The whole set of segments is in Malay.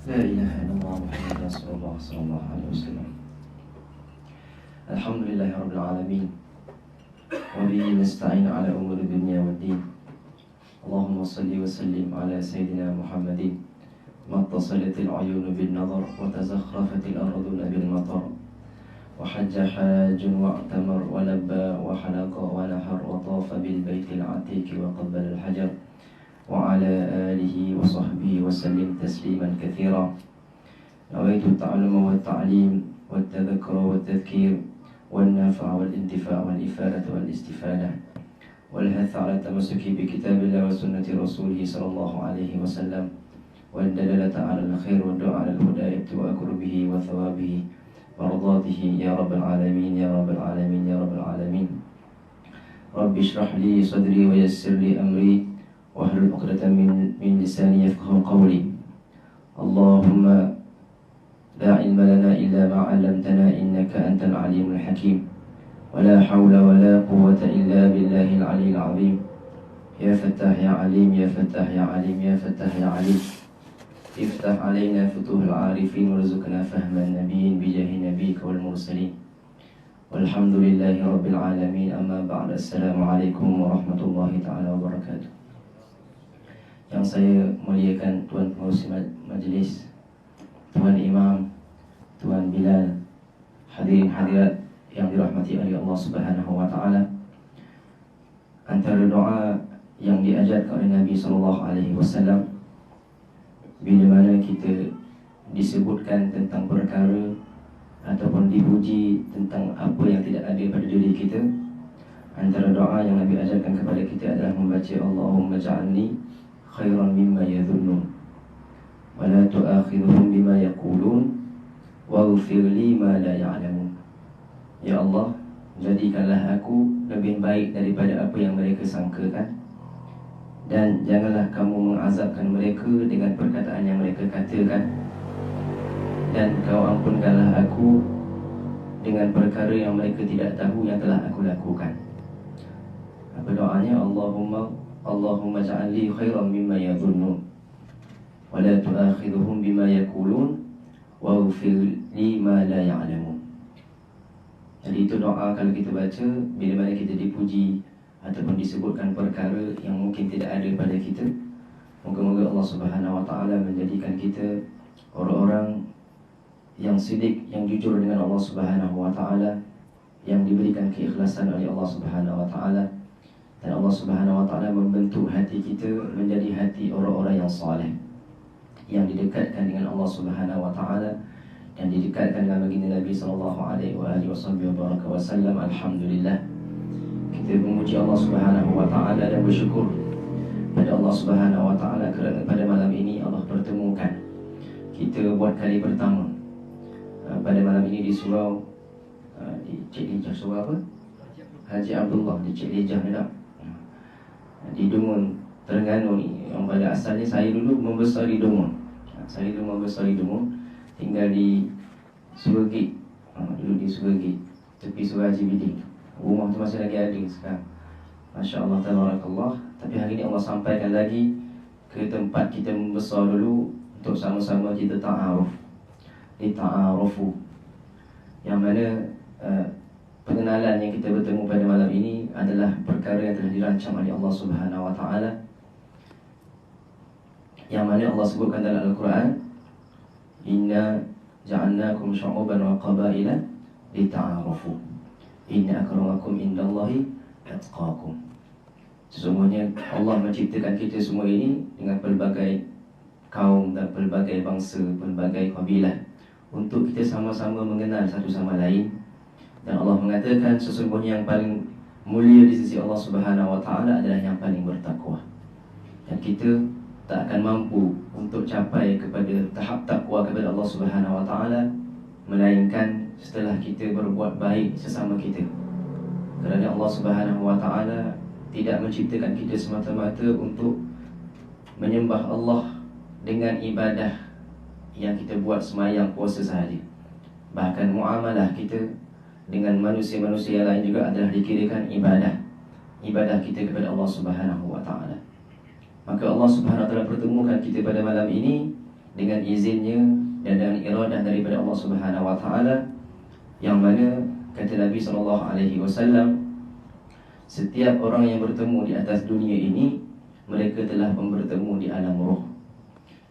لا إله إلا الله محمد رسول الله صلى الله عليه وسلم. الحمد لله رب العالمين وبه نستعين على أمور الدنيا والدين. اللهم صل وسلم على سيدنا محمد ما اتصلت العيون بالنظر وتزخرفت الأرض بالمطر وحج حاج واعتمر ولبى وحلق ونحر وطاف بالبيت العتيق وقبل الحجر وعلى آله وصحبه وسلم تسليما كثيرا. نويت التعلم والتعليم والتذكر والتذكير والنفع والانتفاع والإفادة والاستفادة والحث على التمسك بكتاب الله وسنة رسوله صلى الله عليه وسلم والدلالة على الخير والدعاء على الهداية وقربه وثوابه ورضاته يا رب العالمين يا رب العالمين يا رب العالمين. رب اشرح لي صدري ويسر لي أمري واحلل عقدة من لساني يفقهوا قولي. اللهم لا علم لنا إلا ما علمتنا إنك أنت العليم الحكيم ولا حول ولا قوة إلا بالله العلي العظيم. يا فتاح يا عليم يا فتاح يا عليم يا فتاح يا عليم. افتح علينا فتوح العارفين وارزقنا فهم النبيين بجاه نبيك والمرسلين. والحمد لله رب العالمين. أما بعد. السلام عليكم ورحمة الله تعالى وبركاته. Yang saya muliakan Tuan Pengerusi Majlis, Tuan Imam, Tuan Bilal, hadirin hadirat yang dirahmati oleh Allah Subhanahu wa taala. Antara doa yang diajarkan oleh Nabi sallallahu alaihi wasallam bila mana kita disebutkan tentang perkara ataupun dipuji tentang apa yang tidak ada pada diri kita, antara doa yang Nabi ajarkan kepada kita adalah membaca Allahumma ja'alni khairan mimma yadhunnun wa la tu'akhidhum bima yaqulun waghfir li ma la ya'lamun. Ya Allah, jadikanlah aku lebih baik daripada apa yang mereka sangkakan, dan janganlah kamu mengazabkan mereka dengan perkataan yang mereka katakan, dan kau ampunkanlah aku dengan perkara yang mereka tidak tahu yang telah aku lakukan. Apa doanya? Allahumma ja'alni khairan mimma yadhunnun wa la tu'akhidhum bima yaqulun waghfir li ma la ya'lamun. Jadi itu doa kalau kita baca bila mana kita dipuji ataupun disebutkan perkara yang mungkin tidak ada pada kita. Moga-moga Allah Subhanahu wa taala menjadikan kita orang-orang yang sidik, yang jujur dengan Allah Subhanahu wa taala, yang diberikan keikhlasan oleh Allah Subhanahu wa taala, dan Allah Subhanahu wa taala membentuk hati kita menjadi hati orang-orang yang saleh, yang didekatkan dengan Allah Subhanahu wa taala dan didekatkan dengan baginda Nabi sallallahu alaihi wasallam. Alhamdulillah, kita memuji Allah Subhanahu wa taala dan bersyukur pada Allah Subhanahu wa taala kerana pada malam ini Allah pertemukan kita buat kali pertama. Pada malam ini di surau di Cik Lijah, surau apa? Haji Abdullah di Cik Lijah Medak, di Dungun, Terengganu ni. Yang pada asalnya saya dulu membesar di Dungun. Saya dulu membesar di Dungun, tinggal di Suragit. Dulu di Suragit, tepi Surah Haji Biding. Rumah tu masih lagi ada sekarang. Masya Allah, tabarakallah. Tapi hari ini Allah sampaikan lagi ke tempat kita membesar dulu untuk sama-sama kita ta'aruf, dita'arufu, yang mana pengenalan yang kita bertemu pada malam ini adalah perkara yang telah dirancang oleh Allah Subhanahu wa taala, yang mana Allah sebutkan dalam Al-Quran, inna ja'alnakum syu'uban wa qabaila lita'arufu inna akramakum indallahi atqakum. Sesungguhnya Allah menciptakan kita semua ini dengan pelbagai kaum dan pelbagai bangsa, pelbagai kabilah, untuk kita sama-sama mengenal satu sama lain. Dan Allah mengatakan sesungguhnya yang paling mulia di sisi Allah Subhanahu wa taala adalah yang paling bertakwa. Dan kita tak akan mampu untuk capai kepada tahap takwa kepada Allah Subhanahu wa taala melainkan setelah kita berbuat baik sesama kita. Kerana Allah Subhanahu wa taala tidak menciptakan kita semata-mata untuk menyembah Allah dengan ibadah yang kita buat semayang puasa sahaja. Bahkan muamalah kita dengan manusia-manusia lain juga adalah dikirakan ibadah kita kepada Allah Subhanahu wa taala. Maka Allah Subhanahu wa taala pertemukan kita pada malam ini dengan izinnya dan dengan iradah daripada Allah Subhanahu wa taala, yang mana kata Nabi sallallahu alaihi wasallam, setiap orang yang bertemu di atas dunia ini, mereka telah pun bertemu di alam roh.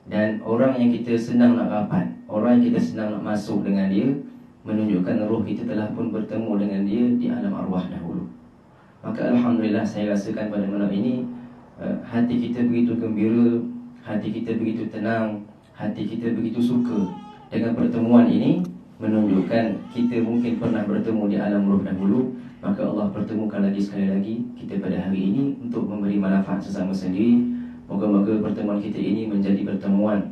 Dan orang yang kita senang nak rapat, orang yang kita senang nak masuk dengan dia, menunjukkan roh kita telah pun bertemu dengan dia di alam arwah dahulu. Maka alhamdulillah, saya rasakan pada malam ini hati kita begitu gembira, hati kita begitu tenang, hati kita begitu suka dengan pertemuan ini. Menunjukkan kita mungkin pernah bertemu di alam roh dahulu, maka Allah pertemukan lagi sekali lagi kita pada hari ini untuk memberi manfaat sesama sendiri. Moga-moga pertemuan kita ini menjadi pertemuan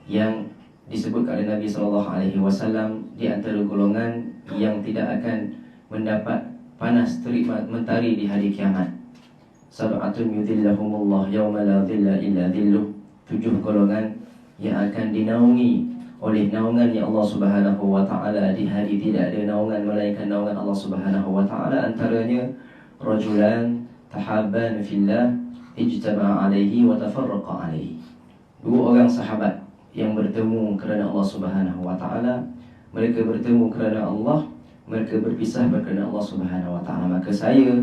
yang disebut oleh Nabi SAW di antara golongan yang tidak akan mendapat panas terik mentari di hari kiamat. Sab'atun yudhillahumullah yawma la dhilla illa dhilluh. 7 golongan yang akan dinaungi oleh naungannya Allah Subhanahu wa taala di hari tidak ada naungan melainkan naungan Allah Subhanahu wa taala. Antaranya rajulan tahabban fillah ijtama'a alaihi wa tafarraqa alaihi. 2 orang sahabat yang bertemu kerana Allah Subhanahu wa taala. Mereka bertemu kerana Allah, mereka berpisah kerana Allah Subhanahu wa taala. Maka saya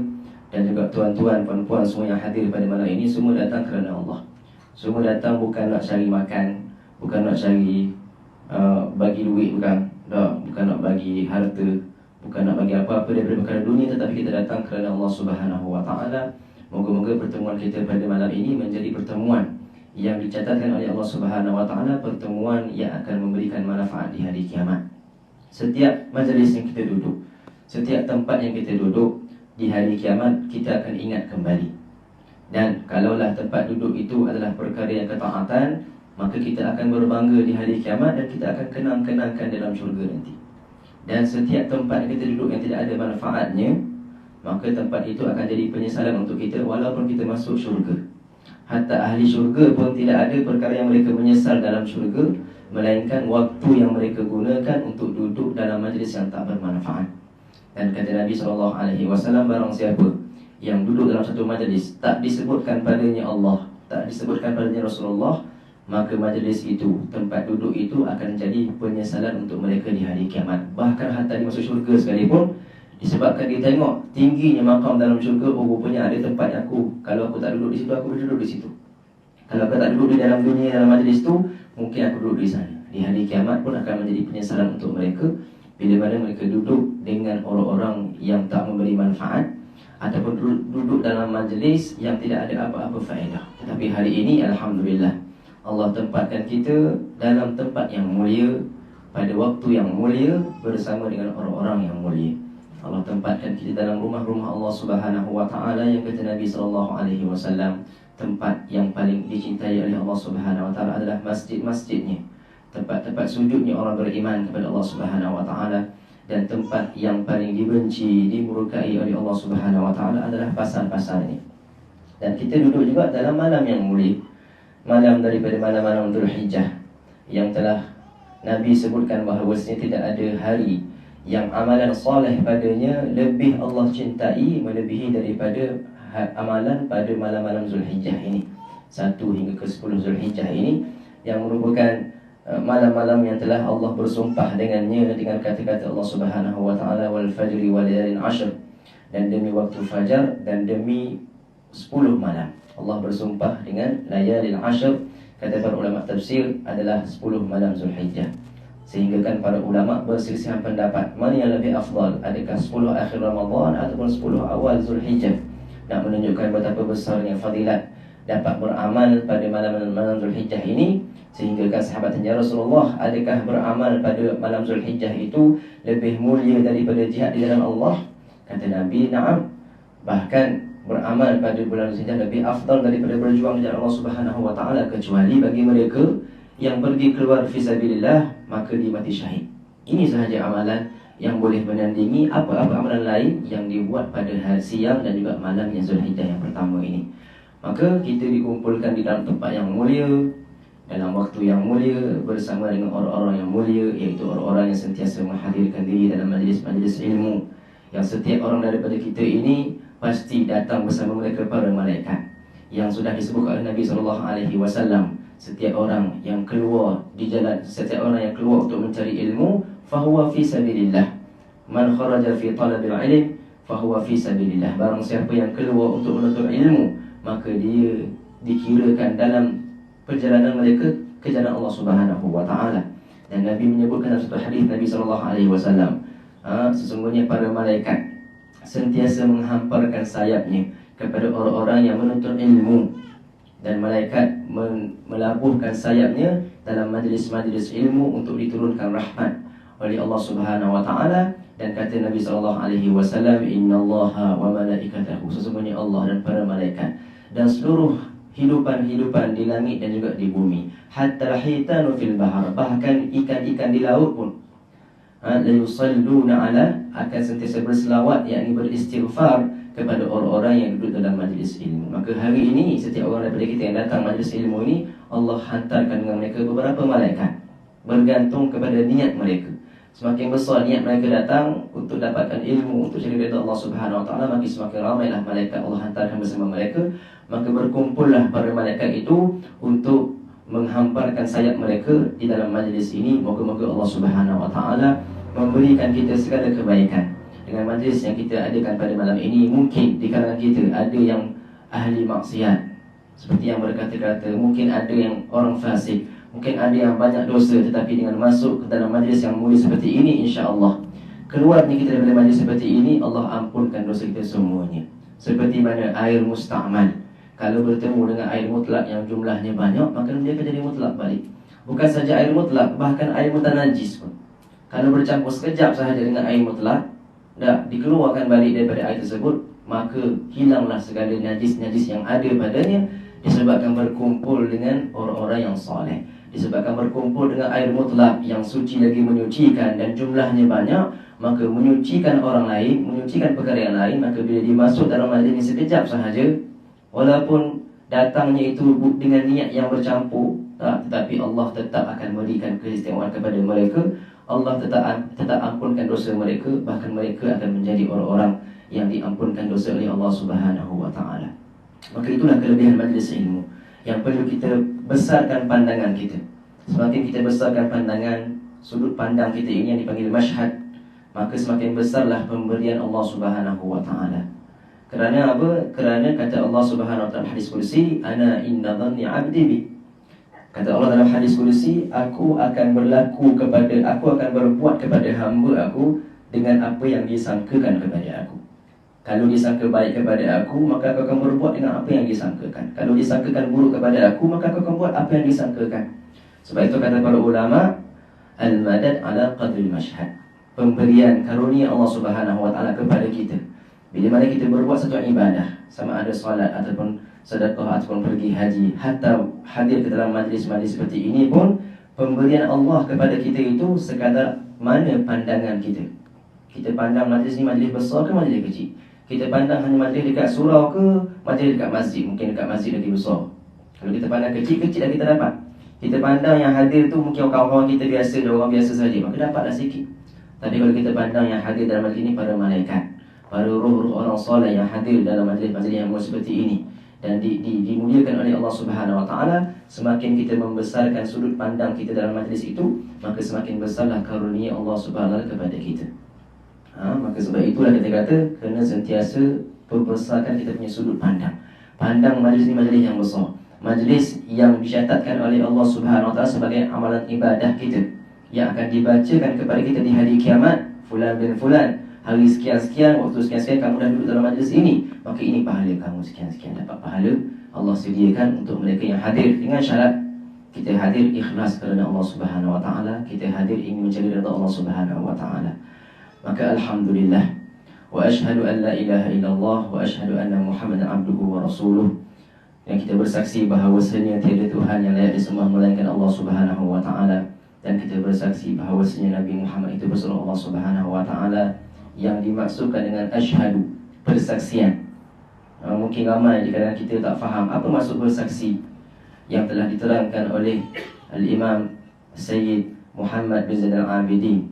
dan juga tuan-tuan, puan-puan semua yang hadir pada malam ini, semua datang kerana Allah. Semua datang bukan nak cari makan, bukan nak cari bagi duit, bukan nak bagi harta, bukan nak bagi apa-apa daripada perkara dunia, tetapi kita datang kerana Allah Subhanahu wa taala. Moga-moga pertemuan kita pada malam ini menjadi pertemuan yang dicatatkan oleh Allah Subhanahu wa taala, pertemuan yang akan memberikan manfaat di hari kiamat. Setiap majlis yang kita duduk, setiap tempat yang kita duduk di hari kiamat, kita akan ingat kembali. Dan kalaulah tempat duduk itu adalah perkara yang ketaatan, maka kita akan berbangga di hari kiamat dan kita akan kenang-kenangkan dalam syurga nanti. Dan setiap tempat yang kita duduk yang tidak ada manfaatnya, maka tempat itu akan jadi penyesalan untuk kita walaupun kita masuk syurga. Hatta ahli syurga pun tidak ada perkara yang mereka menyesal dalam syurga, melainkan waktu yang mereka gunakan untuk duduk dalam majlis yang tak bermanfaat. Dan kata Nabi SAW, barang siapa yang duduk dalam satu majlis tak disebutkan padanya Allah, tak disebutkan padanya Rasulullah, maka majlis itu, tempat duduk itu akan jadi penyesalan untuk mereka di hari kiamat. Bahkan hatta di masuk syurga sekalipun, disebabkan dia tengok tingginya makam dalam syurga, oh rupanya ada tempat aku, kalau aku tak duduk di situ, aku boleh duduk di situ. Kalau aku tak duduk di dalam dunia, dalam majlis itu, mungkin aku duduk di sana. Di hari kiamat pun akan menjadi penyesalan untuk mereka, bila mana mereka duduk dengan orang-orang yang tak memberi manfaat, ataupun duduk dalam majlis yang tidak ada apa-apa faedah. Tetapi hari ini alhamdulillah, Allah tempatkan kita dalam tempat yang mulia, pada waktu yang mulia, bersama dengan orang-orang yang mulia. Allah tempatkan kita dalam rumah-rumah Allah Subhanahu wa taala, yang kata Nabi SAW, tempat yang paling dicintai oleh Allah Subhanahu wa taala adalah masjid-masjidnya, tempat-tempat sujudnya orang beriman kepada Allah Subhanahu wa taala. Dan tempat yang paling dibenci, dimurkai oleh Allah Subhanahu wa taala adalah pasar-pasarnya. Dan kita duduk juga dalam malam yang mulia, malam daripada malam-malam Dzulhijjah, yang telah Nabi sebutkan bahawasanya tidak ada hari yang amalan soleh padanya lebih Allah cintai melebihi daripada amalan pada malam-malam Dzulhijjah ini, 1 hingga ke 10 Dzulhijjah ini, yang merupakan malam-malam yang telah Allah bersumpah dengannya dengan kata-kata Allah Subhanahu wa taala, wal fajri wal layalin ashr, dan demi waktu fajar dan demi 10 malam. Allah bersumpah dengan layalil ashr, kata para ulama tafsir, adalah 10 malam Dzulhijjah. Sehingga kan para ulama berselisihan pendapat mana yang lebih afdal, adakah 10 akhir Ramadan ataupun 10 awal Dzulhijjah. Nak menunjukkan betapa besarnya fadilat dapat beramal pada malam-malam Dzulhijjah ini, sehingga kan sahabat tanya Rasulullah, adakah beramal pada malam Dzulhijjah itu lebih mulia daripada jihad di jalan Allah? Kata Nabi, na'am. Bahkan beramal pada bulan Dzulhijjah lebih afdal daripada berjuang di jalan Allah Subhanahu wa taala, kecuali bagi mereka yang pergi keluar fisabilillah, maka dia mati syahid. Ini sahaja amalan yang boleh menandingi apa-apa amalan lain yang dibuat pada hari siang dan juga malam yang Dzulhijjah yang pertama ini. Maka kita dikumpulkan di dalam tempat yang mulia, dalam waktu yang mulia, bersama dengan orang-orang yang mulia, iaitu orang-orang yang sentiasa menghadirkan diri dalam majlis-majlis ilmu, yang setiap orang daripada kita ini pasti datang bersama mereka para malaikat, yang sudah disebut oleh Nabi SAW, setiap orang yang keluar di jalan, setiap orang yang keluar untuk mencari ilmu, fahuwa fi sabilillah. Man kharaja fi talabil ilm fahuwa fi sabilillah. Barang siapa yang keluar untuk menuntut ilmu, maka dia dikirakan dalam perjalanan mereka ke jalan Allah Subhanahu wa taala. Dan Nabi menyebutkan dalam satu hadis Nabi sallallahu alaihi wasallam, sesungguhnya para malaikat sentiasa menghamparkan sayapnya kepada orang-orang yang menuntut ilmu, dan malaikat melabuhkan sayapnya dalam majlis-majlis ilmu untuk diturunkan rahmat oleh Allah Subhanahu wa taala. Dan kata Nabi sallallahu alaihi wasallam, innallaha wa malaikatahu, sesungguhnya Allah dan para malaikat dan seluruh hidupan-hidupan di langit dan juga di bumi, hatta hitanu fil bahar, bahkan ikan-ikan di laut pun, la yusalluna ala, akan sentiasa berselawat, yakni beristighfar kepada orang-orang yang duduk dalam majlis ilmu. Maka hari ini setiap orang daripada kita yang datang majlis ilmu ini, Allah hantarkan dengan mereka beberapa malaikat, bergantung kepada niat mereka. Semakin besar niat mereka datang untuk dapatkan ilmu, untuk cari redha Allah Subhanahu wa taala, maka semakin ramailah malaikat Allah hantarkan bersama mereka. Maka berkumpullah para malaikat itu untuk menghamparkan sayap mereka di dalam majlis ini. Moga-moga Allah Subhanahu wa taala memberikan kita segala kebaikan dengan majlis yang kita adakan pada malam ini. Mungkin di kalangan kita ada yang ahli maksiat, seperti yang berkata-kata, mungkin ada yang orang fasik, mungkin ada yang banyak dosa, tetapi dengan masuk ke dalam majlis yang mulia seperti ini, insya-Allah keluarnya kita daripada majlis seperti ini, Allah ampunkan dosa kita semuanya. Seperti mana air musta'mal, kalau bertemu dengan air mutlak yang jumlahnya banyak, maka dia akan jadi mutlak balik. Bukan saja air mutlak, bahkan air mutanajis pun, kalau bercampur sekejap sahaja dengan air mutlak, dah dikeluarkan balik daripada air tersebut, maka hilanglah segala najis-najis yang ada padanya, disebabkan berkumpul dengan orang-orang yang soleh, disebabkan berkumpul dengan air mutlak yang suci lagi menyucikan dan jumlahnya banyak, maka menyucikan orang lain, menyucikan perkara yang lain. Maka bila dimasuk dalam majlis ini sekejap sahaja, walaupun datangnya itu dengan niat yang bercampur, tetapi Allah tetap akan memberikan keistimewaan kepada mereka. Allah tetap ampunkan dosa mereka, bahkan mereka akan menjadi orang-orang yang diampunkan dosa oleh Allah Subhanahu wa taala. Maka itulah kelebihan majlis ilmu yang perlu kita besarkan pandangan kita. Semakin kita besarkan pandangan, sudut pandang kita ini yang dipanggil masyhad, maka semakin besarlah pemberian Allah Subhanahu wa taala. Kerana apa? Kerana kata Allah Subhanahu wa taala hadis kursi, ana inna dhanni 'abdi bi. Kata Allah dalam hadis kursi, aku akan berbuat kepada hamba aku dengan apa yang disangkakan kepada aku. Kalau disangka baik kepada aku, maka aku akan berbuat dengan apa yang disangkakan. Kalau disangkakan buruk kepada aku, maka aku akan buat apa yang disangkakan. Sebab itu kata para ulama, al-madad ala qadril mashhad, pemberian karunia Allah Subhanahu wa taala kepada kita. Bila mana kita berbuat satu ibadah, sama ada solat ataupun sedekah ataupun pergi haji, hatta hadir ke dalam majlis-majlis seperti ini pun, pemberian Allah kepada kita itu sekadar mana pandangan kita. Kita pandang majlis ni majlis besar ke majlis kecil? Kita pandang hanya majlis dekat surau ke majlis dekat masjid? Mungkin dekat masjid lagi besar. Kalau kita pandang kecil-kecil dah kita dapat. Kita pandang yang hadir tu mungkin kawan-kawan kita biasa, orang biasa saja, maka dapatlah sikit. Tapi kalau kita pandang yang hadir dalam majlis ini para malaikat, para roh-roh orang soleh yang hadir dalam majlis-majlis yang seperti ini, dan dimuliakan oleh Allah Subhanahu wa taala, semakin kita membesarkan sudut pandang kita dalam majlis itu, maka semakin besarlah karunia Allah Subhanahu wa taala kepada kita. Maka sebab itulah kita kata kena sentiasa membesarkan kita punya sudut pandang. Pandang majlis ni majlis yang besar, majlis yang dicatatkan oleh Allah Subhanahu wa taala sebagai amalan ibadah kita, yang akan dibacakan kepada kita di hari kiamat. Fulan bin fulan, hari sekian-sekian, waktu sekian-sekian kamu dah duduk dalam majlis ini, maka ini pahala kamu sekian-sekian, dapat pahala Allah sediakan untuk mereka yang hadir. Dengan syarat kita hadir ikhlas kerana Allah Subhanahu wa taala, kita hadir ingin mencari redha Allah Subhanahu wa taala. Maka alhamdulillah, wa asyhadu an la ilaha illallah wa asyhadu anna Muhammadan abduhu wa rasuluh, yang kita bersaksi bahawasanya tiada Tuhan yang layak disembah melainkan Allah Subhanahu wa taala, dan kita bersaksi bahawasanya Nabi Muhammad itu bersuruh Allah Subhanahu wa taala. Yang dimaksudkan dengan asyhadu, persaksian. Mungkin ramai di kalangan kita tak faham apa maksud bersaksi yang telah diterangkan oleh Al-Imam Sayyid Muhammad bin Zainal Abidin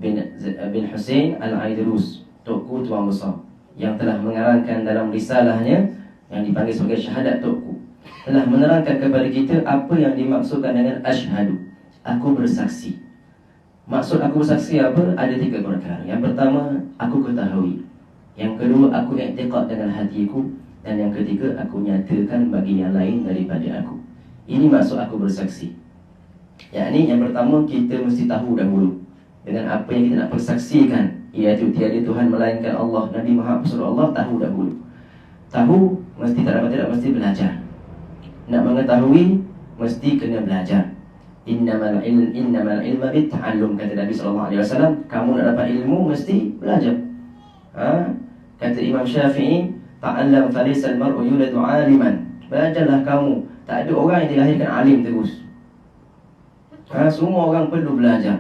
bin Hussein Al-Aidrus, Tuku Tuan Besar, yang telah mengarangkan dalam risalahnya yang dipanggil sebagai Syahadat Tuku. telah menerangkan kepada kita apa yang dimaksudkan dengan asyhadu, aku bersaksi. Maksud aku bersaksi apa? Ada 3 perkara. Yang pertama, aku ketahui. Yang kedua, aku i'tiqad dengan hatiku. Dan yang ketiga, aku nyatakan bagi yang lain daripada aku. Ini maksud aku bersaksi. Yang pertama, kita mesti tahu dahulu dengan apa yang kita nak persaksikan, iaitu tiada Tuhan melainkan Allah, Nabi Muhammad Rasulullah. Tahu dahulu. Tahu mesti tak dapat tidak, mesti belajar. Nak mengetahui mesti kena belajar. Innamal ilma bitta'allum, kata Nabi SAW. Kamu nak dapat ilmu mesti belajar. Kata Imam Syafi'i, ta'allam falaysa al-mar'u yuladu 'aliman. Belajarlah kamu. Tak ada orang yang dilahirkan alim terus. Semua orang perlu belajar.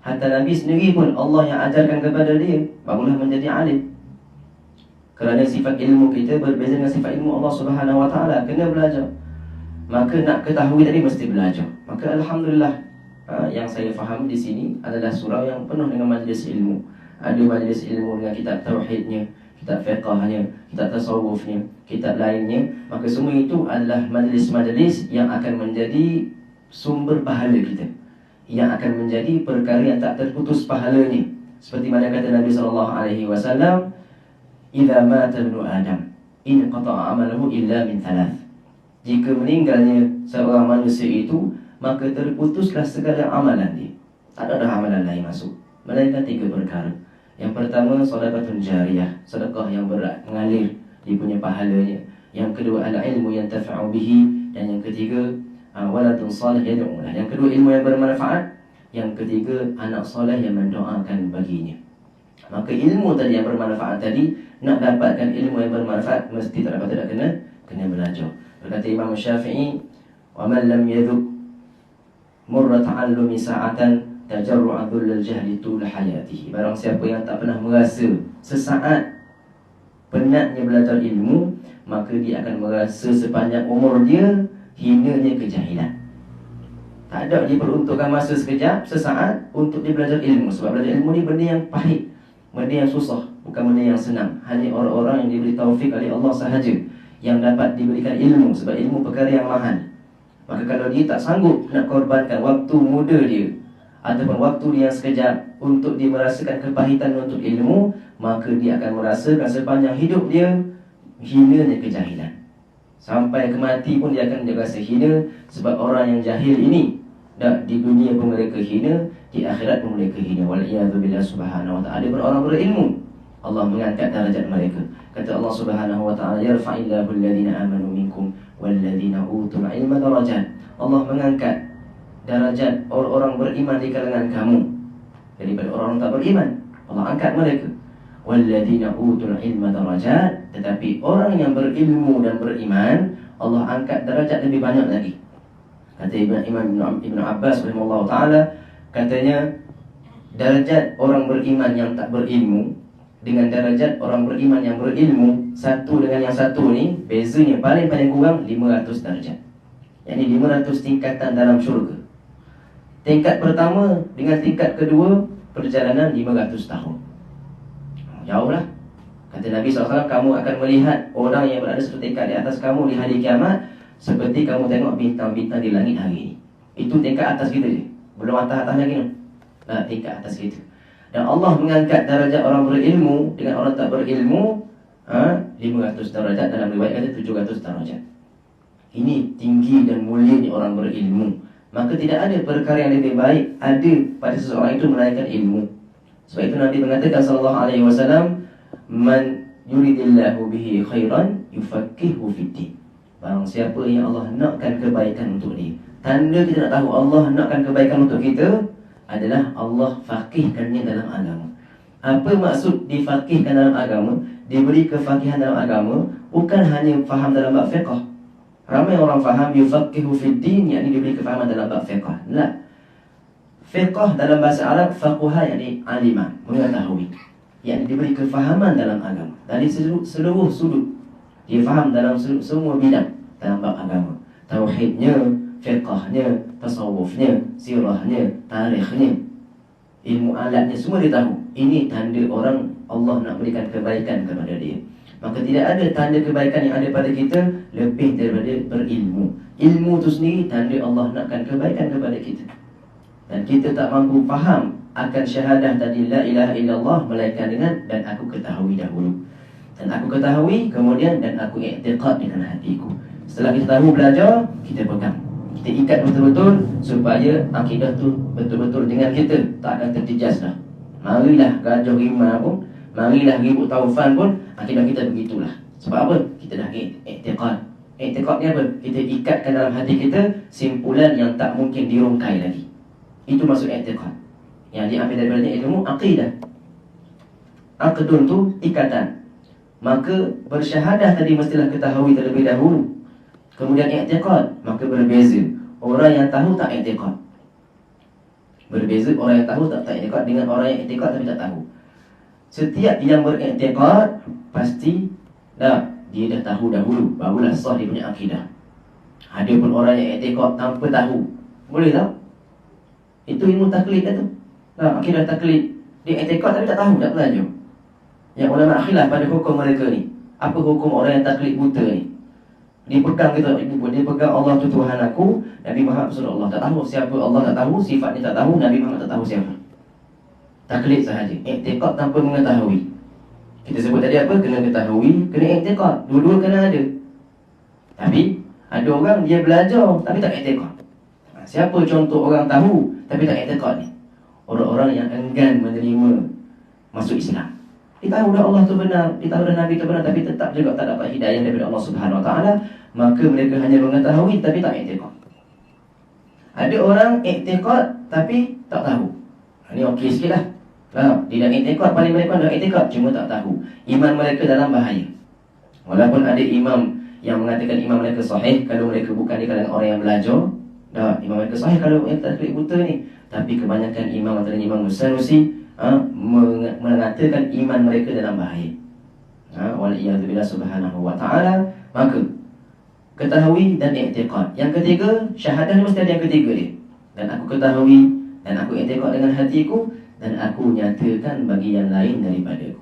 Hatta Nabi sendiri pun Allah yang ajarkan kepada dia, barulah menjadi alim. Kerana sifat ilmu kita berbeza dengan sifat ilmu Allah Subhanahu Wa Taala. Kena belajar. Maka nak ketahui tadi mesti belajar. Maka alhamdulillah, yang saya faham di sini adalah surau yang penuh dengan majlis ilmu. Ada majlis ilmu dengan kitab tauhidnya, kitab fiqahnya, kitab tasawufnya, kitab lainnya. Maka semua itu adalah majlis-majlis yang akan menjadi sumber pahala kita, yang akan menjadi perkara yang tak terputus pahalanya. Seperti mana kata Nabi SAW, "Idza mata ibnu Adam, in qata'a amaluhu illa min 3." Jika meninggalnya seorang manusia itu, maka terputuslah segala amalan dia. Tak ada dah amalan lain masuk, melainkan 3 perkara. Yang pertama, sedekahun jariyah, sedekah yang mengalir, dia punya pahalanya. Yang kedua, al-ilmu yantafa'u bihi. Dan yang ketiga, waladun salih yad'u lah. Yang kedua, ilmu yang bermanfaat. Yang ketiga, anak soleh yang mendoakan baginya. Maka ilmu tadi yang bermanfaat tadi, nak dapatkan ilmu yang bermanfaat, mesti tak dapat tidak kena belajar. Berkata Imam Syafi'i, "Wa man lam yadhuk murra ta'allumi sa'atan tajarru'a dhullal jahli tul hayatihi." Barang siapa yang tak pernah merasa sesaat penatnya belajar ilmu, maka dia akan merasa sepanjang umur dia hinanya kejahilan. Tak ada diperuntukkan masa sekejap, sesaat untuk dia belajar ilmu. Sebab belajar ilmu ni benda yang pahit, benda yang susah, bukan benda yang senang. Hanya orang-orang yang diberi taufik oleh Allah sahaja yang dapat diberikan ilmu. Sebab ilmu perkara yang mahal. Maka kalau dia tak sanggup nak korbankan waktu muda dia ataupun waktu dia yang sekejap untuk dia merasakan kepahitan untuk ilmu, maka dia akan merasakan sepanjang hidup dia hinanya kejahilan. Sampai kemati pun dia akan rasa hina. Sebab orang yang jahil ini, di dunia pun mereka hina, di akhirat pun mereka hina. Wal'iyadzubillah subhanahu wa ta'ala. Orang berilmu, Allah mengangkat darajat mereka. Kata Allah Subhanahu wa ta'ala, "Yarfa'illahu alladhina amanu minkum walladhina utul ilma darajat." Allah mengangkat darajat orang-orang beriman di kalangan kamu daripada orang tak beriman. Allah angkat mereka. Walladhina utul ilma darajat. Tetapi orang yang berilmu dan beriman, Allah angkat darajat lebih banyak lagi. Kata Imam Ibn Abbas rahimahullah ta'ala, katanya darajat orang beriman yang tak berilmu dengan darajat orang beriman yang berilmu, satu dengan yang satu ni bezanya paling kurang 500 darjat. Yang ni 500 tingkatan dalam syurga. Tingkat pertama dengan tingkat kedua, perjalanan 500 tahun. Jauh lah. Kata Nabi SAW, kamu akan melihat orang yang berada satu tingkat di atas kamu di hari kiamat, seperti kamu tengok bintang-bintang di langit hari ini. Itu tingkat atas kita je, belum atas-atas lagi no? Tingkat atas kita. Dan Allah mengangkat darajat orang berilmu dengan orang tak berilmu 500 darajat. Dalam riwayat kata 700 darajat. Ini tinggi dan mulia ni orang berilmu. Maka tidak ada perkara yang lebih baik ada pada seseorang itu melainkan ilmu. Sebab itu Nabi mengatakan sallallahu alaihi wasallam, "Man yuridillahu bihi khairan yufaqihu fiddin." Barang siapa yang Allah nakkan kebaikan untuk dia. Tanda kita nak tahu Allah nakkan kebaikan untuk kita adalah Allah faqihkannya dalam agama. Apa maksud difaqihkan dalam agama? Diberi kefaqihan dalam agama, bukan hanya faham dalam bab fiqh. Ramai orang faham yufaqihu fiddin, yakni diberi kefahaman dalam bab fiqh. La. Fiqh dalam bahasa Arab, faqaha yakni alima, mengetahui. Yakni diberi kefahaman dalam agama. Dari seluruh sudut. Dia faham dalam semua bidang dalam bab agama. Tauhidnya, fiqhnya, tasawufnya, sirahnya, tarikhnya, ilmu alatnya, semua dia tahu. Ini tanda orang Allah nak berikan kebaikan kepada dia. Maka tidak ada tanda kebaikan yang ada pada kita lebih daripada berilmu. Ilmu tu sendiri tanda Allah nakkan kebaikan kepada kita. Dan kita tak mampu faham akan syahadah tadi, la ilaha illallah, melainkan dengan dan aku ketahui dahulu. Dan aku ketahui kemudian dan aku i'tiqad dengan hatiku. Setelah kita tahu, belajar, kita pegang, kita ikat betul-betul supaya akidah tu betul-betul dengan kita, tak akan terjejas dah. Marilah gajah rimah pun, marilah ribut taufan pun, akidah kita begitulah. Sebab apa? Kita dah i'tiqad. I'tiqad ni apa? Kita ikatkan dalam hati kita simpulan yang tak mungkin dirungkai lagi. Itu maksud i'tiqad. Yang diambil daripada ilmu aqidah. Aqdun tu ikatan. Maka bersyahadah tadi mestilah ketahui terlebih dahulu. Kemudian i'tiqad, maka berbeza. Orang yang tahu tak i'tiqad. Berbeza orang yang tahu tak i'tiqad dengan orang yang i'tiqad tapi tak tahu. Setiap yang beriktikad pasti dia dah tahu dahulu, barulah sah dia punya akidah. Ada pun orang yang iktikad tanpa tahu, boleh tak? Itu ilmu taklid kan tu. Akidah taklid, dia iktikad tapi tak tahu, tak belajar. Yang ulama khilaf pada hukum mereka ni. Apa hukum orang yang taklid buta ni? Dia pegang kita, dia pegang Allah tu Tuhan aku, Nabi Muhammad Rasulullah, tak tahu siapa Allah, tak tahu sifatnya, tak tahu Nabi Muhammad, tak tahu siapa. Taklid sahaja, i'tiqad tanpa mengetahui. Kita sebut tadi apa? Kena ketahui, kena i'tiqad. Dua-dua kena ada. Tapi ada orang dia belajar tapi tak i'tiqad. Siapa contoh orang tahu tapi tak i'tiqad ni? Orang-orang yang enggan menerima masuk Islam. Dia tahu dah Allah tu benar, dia tahu dah Nabi tu benar, tapi tetap juga tak dapat hidayah daripada Allah Subhanahu Wa Taala. Maka mereka hanya mengetahui tapi tak i'tiqad. Ada orang i'tiqad tapi tak tahu. Ini okey sikit lah. Dia dah i'tiqad, paling mereka dah i'tiqad, cuma tak tahu. Iman mereka dalam bahaya. Walaupun ada imam yang mengatakan iman mereka sahih, kalau mereka bukan di kalangan orang yang belajar, imam mereka sahih kalau yang taklid buta ni. Tapi kebanyakan imam, antaranya Imam Sanusi, mengatakan iman mereka dalam bahaya. Waliyadzubillah subhanahu wa ta'ala. Maka ketahui dan i'tiqad. Yang ketiga, syahadah mesti ada yang ketiga dia. Dan aku ketahui, dan aku i'tiqad dengan hatiku, dan aku nyatakan bagi yang lain daripadaku.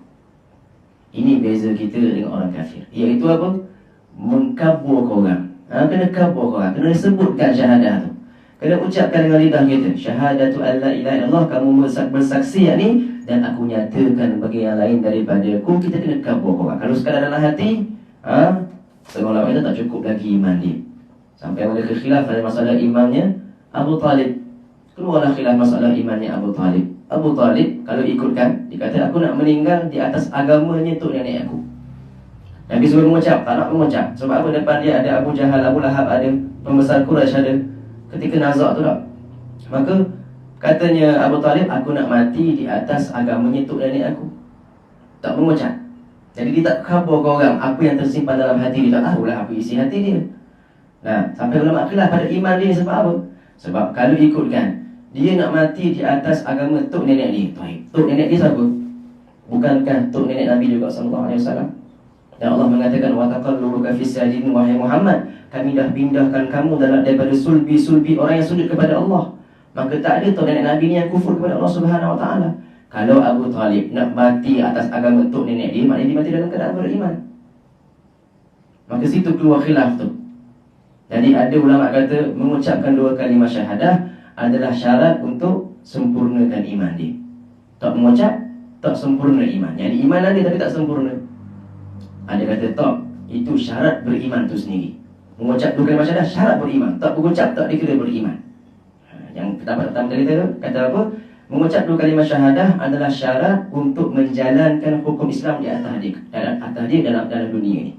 Ini beza kita dengan orang kafir. Iaitu apa? Mengkaburkan orang. Kena kabur orang, kena sebutkan syahadah tu, kena ucapkan dengan lidah kita, syahadatu an la ilaha illallah, kamu bersaksi yakni dan aku nyatakan bagi yang lain daripadaku. Kita kena kabur orang. Kalau sekadar dalam hati, setengah ulama kita tak cukup lagi iman dia. Sampai mereka khilaf pada masalah imannya Abu Talib. Keluarlah khilaf masalah imannya Abu Talib. Abu Talib kalau ikutkan, dia kata aku nak meninggal di atas agamanya tok nenek aku. Nabi suruh mengucap, tak nak mengucap. Sebab apa? Depan dia ada Abu Jahal, Abu Lahab ada, pembesar Quraisy ada. Ketika nazak tu tak. Maka katanya Abu Talib, aku nak mati di atas agamanya tok nenek aku. Tak mengucap. Jadi dia tak khabar ke orang apa yang tersimpan dalam hati dia. Tak tahulah apa isi hati dia. Sampai ulama khilaf pada iman dia. Sebab apa? Sebab kalau ikutkan, dia nak mati di atas agama tok nenek dia. Tok nenek dia siapa? Bukankah tok nenek Nabi juga sallallahu alaihi wasallam? Dan Allah mengatakan, wa taqallubuka fis sajidin, wahai Muhammad, kami dah pindahkan kamu daripada sulbi-sulbi orang yang sujud kepada Allah. Maka tak ada tok nenek Nabi ni yang kufur kepada Allah Subhanahu Wa Taala. Kalau Abu Talib nak mati atas agama tok nenek dia, maknanya dia mati dalam keadaan beriman. Maka situ keluar khilaf tu. Jadi ada ulama kata mengucapkan dua kalimah syahadah adalah syarat untuk sempurnakan iman dia. Tak mengucap, tak sempurna iman. Jadi iman ada tapi tak sempurna. Ada kata tak, itu syarat beriman tu sendiri. Mengucap dua kalimah syahadah syarat beriman. Tak mengucap tak dikira beriman. Yang pendapat pertama tadi kata apa? Mengucap dua kalimah syahadah adalah syarat untuk menjalankan hukum Islam di atas dia dalam dunia ni.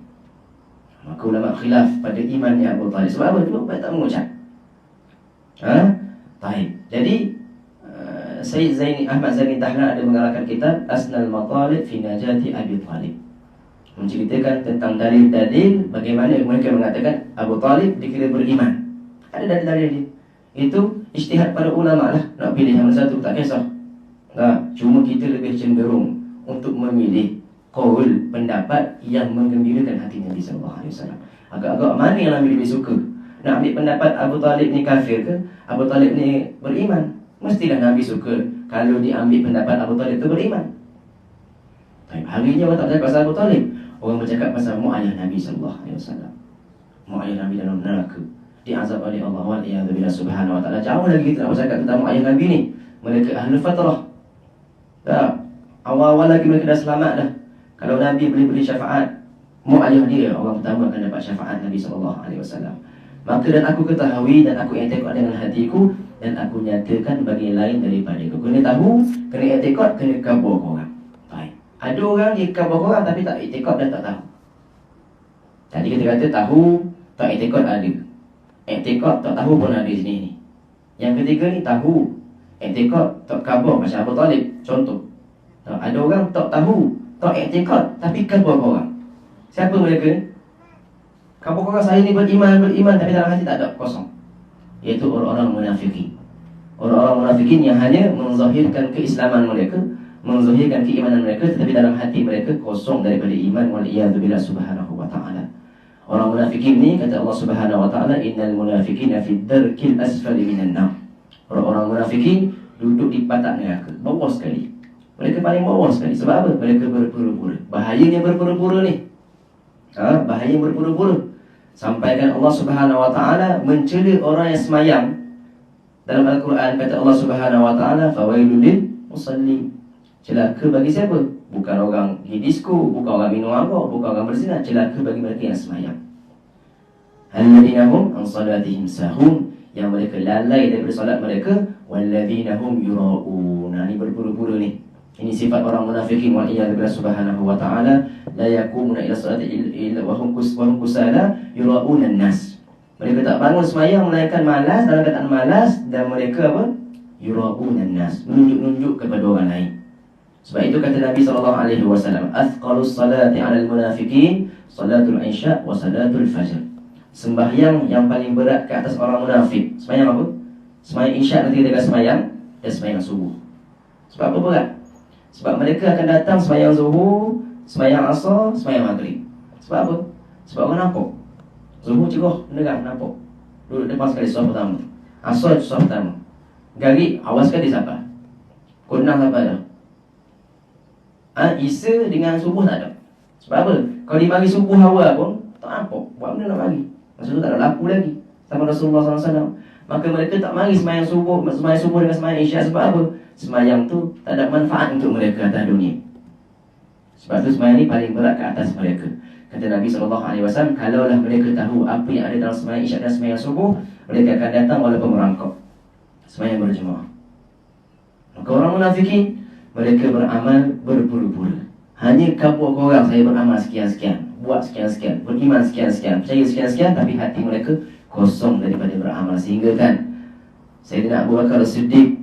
Maka ulama khilaf pada imannya Abu Talib. Sebab apa? Dia tak mengucap. Baik. Jadi Sayyid Zaini Ahmad Zaini Dahlan ada mengarahkan kitab Asnal Matalib fi Najati Abi Talib, menceritakan tentang dalil-dalil bagaimana mereka mengatakan Abu Talib dikira beriman. Ada dalil-dalil dia. Itu ijtihad para ulama lah. Nak pilih yang satu tak kisah. Cuma kita lebih cenderung untuk memilih qaul, pendapat yang menggembirakan hati Nabi sallallahu alaihi wasallam. Agak-agak mana yang Nabi lebih suka? Nak ambil pendapat Abu Talib ni kafir ke? Abu Talib ni beriman? Mestilah Nabi suka kalau diambil pendapat Abu Talib tu beriman. Harinya orang tak cakap pasal Abu Talib. Orang bercakap pasal mak ayah Nabi sallallahu alaihi wasallam. Mak ayah Nabi dalam neraka, diazab oleh Allah wal-iyadzubillah subhanahu wa ta'ala. Jauh lagi kita nak bercakap tentang mak ayah Nabi ni. Mereka ahlul fatrah. Tak, awal-awal lagi mereka dah selamat dah. Kalau Nabi boleh beri syafaat, mak ayah dia orang pertama akan dapat syafaat Nabi sallallahu alaihi wasallam. Maka dan aku ketahui dan aku i'tiqad dengan hatiku dan aku nyatakan bagi lain daripada aku. Kena tahu, kena i'tiqad, kena khabar korang. Baik. Ada orang dia khabar korang tapi tak i'tiqad dan tak tahu. Tadi kita kata tahu, tak i'tiqad ada. I'tiqad tak tahu pun ada sini ni. Yang ketiga ni tahu, i'tiqad tak khabar macam Abu Talib contoh. Ada orang tak tahu, tak i'tiqad tapi khabar korang. Siapa mereka ni? Khabar korang saya ni beriman tapi dalam hati tak ada, kosong. Iaitu orang-orang munafikin. Orang-orang munafikin yang hanya menzahirkan keislaman mereka, menzahirkan keimanan mereka, tetapi dalam hati mereka kosong daripada iman, wal-iyadzubillah subhanahu wa ta'ala. Orang munafikin ni kata Allah subhanahu wa ta'ala, innal munafikina fid darkil asfali minan nar. Orang-orang munafikin duduk di patak neraka, bawah sekali. Mereka paling bawah sekali. Sebab apa? Mereka berpura-pura. Bahayanya berpura-pura ni. Bahaya berpura-pura. Sampaikan Allah subhanahu wa ta'ala mencela orang yang semayang. Dalam Al-Quran kata Allah subhanahu wa ta'ala, fawailul lil musallin. Celaka bagi siapa? Bukan orang pergi disco, bukan orang minum mabuk, bukan orang berzina. Celaka bagi mereka yang semayang. Alladhina hum an salatihim sahun, yang mereka lalai daripada solat mereka. Walladhina hum yura'un. Ini berpura-pura ni. Ini sifat orang munafikin, wal-iyadzubillah subhanahu wa ta'ala. La yakumuna ila salati illa wa hum kusala yura'una an-nas. Mereka tak bangun semayang melainkan malas, dalam keadaan malas, dan mereka apa? Yura'una an-nas, menunjuk-nunjuk kepada orang lain. Sebab itu kata Nabi sallallahu alaihi wasallam, athqalus salati 'alal munafikin salatul isya wa salatul fajr. Sembahyang yang paling berat ke atas orang munafik, sembahyang apa? Sembahyang isya nanti kita akan sembahyang, dan sembahyang subuh. Sebab apa berat? Sebab mereka akan datang sembahyang zuhur, sembahyang asar, sembahyang maghrib. Sebab apa? Sebab orang nampak. Zuhur cerah, menerang, nampak. Duduk depan sekali soal pertama. Asar soal pertama. Garib, awal sekali sampai. Kunang sampai dah. Isa dengan subuh tak ada. Sebab apa? Kalau dibagi subuh awal pun tak nampak. Buat benda nak bagi. Masa tu tak ada laku lagi sama Rasulullah SAW. Maka mereka tak mari sembahyang subuh dengan sembahyang isyak. Sebab apa? Sembahyang tu tak ada manfaat untuk mereka atas dunia. Sebab tu sembahyang ni paling berat ke atas mereka. Kata Nabi SAW, kalaulah mereka tahu apa yang ada dalam sembahyang isyak dan sembahyang subuh, mereka akan datang walaupun merangkak sembahyang berjemaah. Maka orang munafikin, mereka beramal berpura-pura. Hanya kabur korang, saya beramal sekian-sekian, buat sekian-sekian, beriman sekian-sekian, percaya sekian-sekian, tapi hati mereka kosong daripada beramal. Sehingga kan Sayyidina Abu Bakar As-Siddiq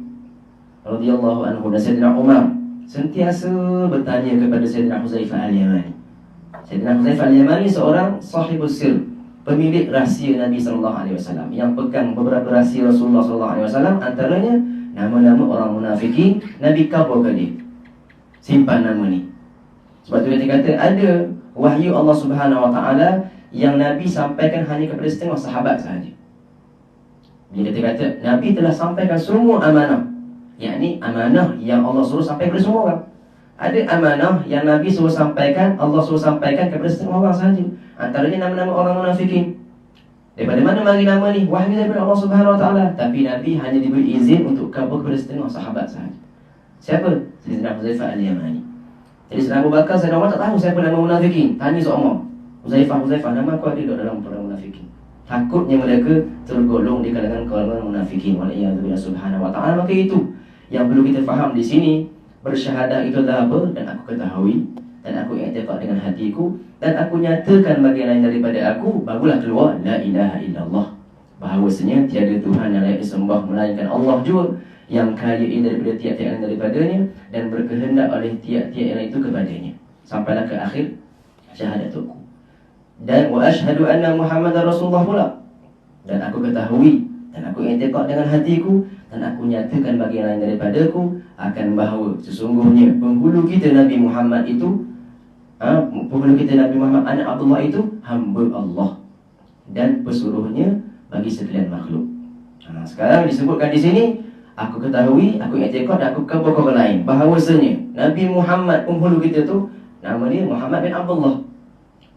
radhiyallahu anhu dan Sayyidina Umar sentiasa bertanya kepada Sayyidina Huzaifah Al-Yamani. Sayyidina Huzaifah Al-Yamani seorang sahibus sir, pemilik rahsia Nabi SAW, yang pegang beberapa rahsia Rasulullah SAW. Antaranya nama-nama orang munafikin. Nabi kabarkan dia, simpan nama ni. Sebab tu dia kata ada wahyu Allah Subhanahu Wa Taala yang Nabi sampaikan hanya kepada setengah sahabat sahaja. Bila dia kata Nabi telah sampaikan semua amanah, yakni amanah yang Allah suruh sampaikan kepada semua orang. Ada amanah yang Nabi suruh sampaikan, Allah suruh sampaikan kepada setengah orang sahaja. Antaranya nama-nama orang munafikin. Daripada mana mari nama ni? Wahyu daripada Allah Subhanahu Wa Taala. Tapi Nabi hanya diberi izin untuk khabar kepada setengah sahabat sahaja. Siapa? Sayyidina Huzaifah Al-Yamani. Jadi Sayyidina Abu Bakar, Sayyidina Umar tak tahu siapa nama munafikin. Tanya seorang, Huzaifah, nama aku ada dalam orang munafikin. Takutnya mereka tergolong di kalangan munafikin. Wal-iyadzubillah subhanahu wa ta'ala. Maka itu yang perlu kita faham di sini. Bersyahadah itu adalah apa? Dan aku ketahui, dan aku i'tiqad dengan hatiku, dan aku nyatakan bagi lain daripada aku, barulah keluar la ilaha illallah, bahawasanya tiada Tuhan yang layak disembah melainkan Allah jua, yang kaya daripada tiap-tiap yang daripadanya, dan berkehendak oleh tiap-tiap yang itu kepadanya. Sampailah ke akhir syahadatku. Dan wa asyhadu anna Muhammadar Rasulullah pula. Dan aku ketahui, dan aku i'tiqad dengan hatiku, dan aku nyatakan bagi yang lain daripadaku, akan bahawa sesungguhnya penghulu kita Nabi Muhammad itu, penghulu kita Nabi Muhammad anak Abdullah itu hamba Allah dan pesuruhnya bagi sekalian makhluk. Sekarang disebutkan di sini, aku ketahui, aku i'tiqad, dan aku khabar orang lain bahawasanya Nabi Muhammad penghulu kita tu nama dia Muhammad bin Abdullah.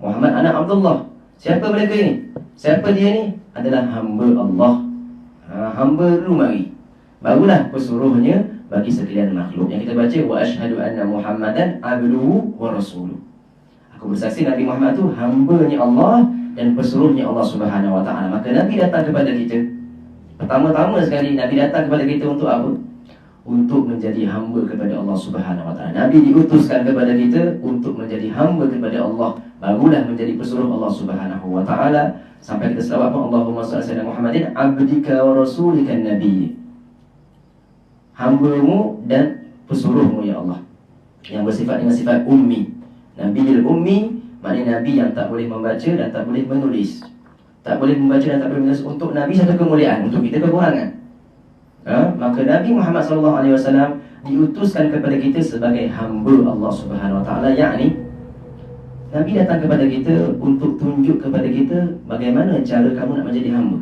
Muhammad anak Abdullah. Siapa mereka ini? Siapa dia ni? Adalah hamba Allah. Hamba dulu mari, barulah pesuruhnya bagi sekalian makhluk. Yang kita baca, wa asyhadu anna Muhammadan abduhu wa rasuluh. Aku bersaksi Nabi Muhammad tu hamba-Nya Allah dan pesuruhnya Allah Subhanahu wa taala. Maka Nabi datang kepada kita. Pertama-tama sekali Nabi datang kepada kita untuk apa? Untuk menjadi hamba kepada Allah Subhanahu wa taala. Nabi diutuskan kepada kita untuk menjadi hamba kepada Allah, barulah menjadi pesuruh Allah Subhanahu wa taala. Sampai kita selawat pun, Allahumma shalli ala Muhammadin abdika wa rasulika nabi. Hamba-Mu dan pesuruh-Mu ya Allah, yang bersifat dengan sifat ummi. Nabiul ummi, maknanya Nabi yang tak boleh membaca dan tak boleh menulis. Tak boleh membaca dan tak boleh menulis. Untuk Nabi satu kemuliaan, untuk kita kekurangan. Maka Nabi Muhammad SAW diutuskan kepada kita sebagai hamba Allah Subhanahu wa taala. Yakni Nabi datang kepada kita untuk tunjuk kepada kita bagaimana cara kamu nak menjadi hamba.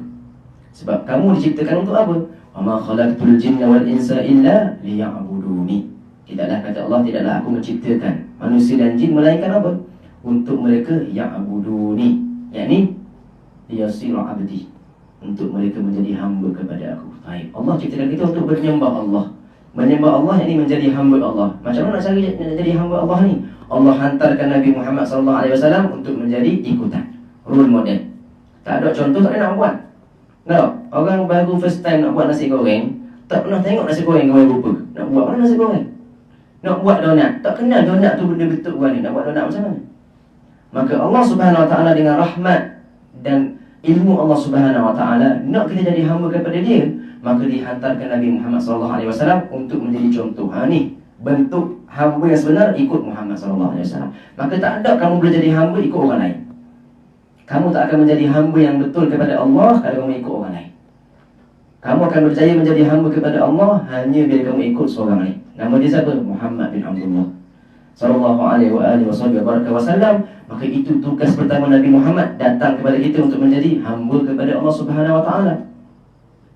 Sebab kamu diciptakan untuk apa? Wa ma khalaqtul jinna wal insa illa liya'buduni. Tidaklah, kata Allah, tidaklah aku menciptakan manusia dan jin melainkan apa? Untuk mereka ya'buduni, yakni liyasiru abdi, untuk mereka menjadi hamba kepada aku. Baik, Allah ciptakan kita untuk menyembah Allah. Menyembah Allah yakni menjadi hamba Allah. Macam mana nak cara nak jadi hamba Allah ni? Allah hantarkan Nabi Muhammad SAW untuk menjadi ikutan, role model. Tak ada contoh, tak ada nak buat. Tak, orang baru first time nak buat nasi goreng, tak pernah tengok nasi goreng gambar rupa. Nak buat mana nasi goreng? Nak buat donat, tak kenal donat tu benda betul buat ni. Nak buat donat macam mana? Maka Allah Subhanahu wa taala dengan rahmat dan ilmu Allah Subhanahu wa taala nak kita jadi hamba kepada dia, maka dihantarkan Nabi Muhammad SAW untuk menjadi contoh. Ni bentuk hamba yang sebenar, ikut Muhammad SAW. Maka tak ada kamu boleh jadi hamba ikut orang lain. Kamu tak akan menjadi hamba yang betul kepada Allah kalau kamu ikut orang lain. Kamu akan berjaya menjadi hamba kepada Allah hanya bila kamu ikut seorang lain. Nama dia siapa? Muhammad bin Abdullah sallallahu alaihi wasallam. Maka itu tugas pertama Nabi Muhammad, datang kepada kita untuk menjadi hamba kepada Allah Subhanahu wa taala.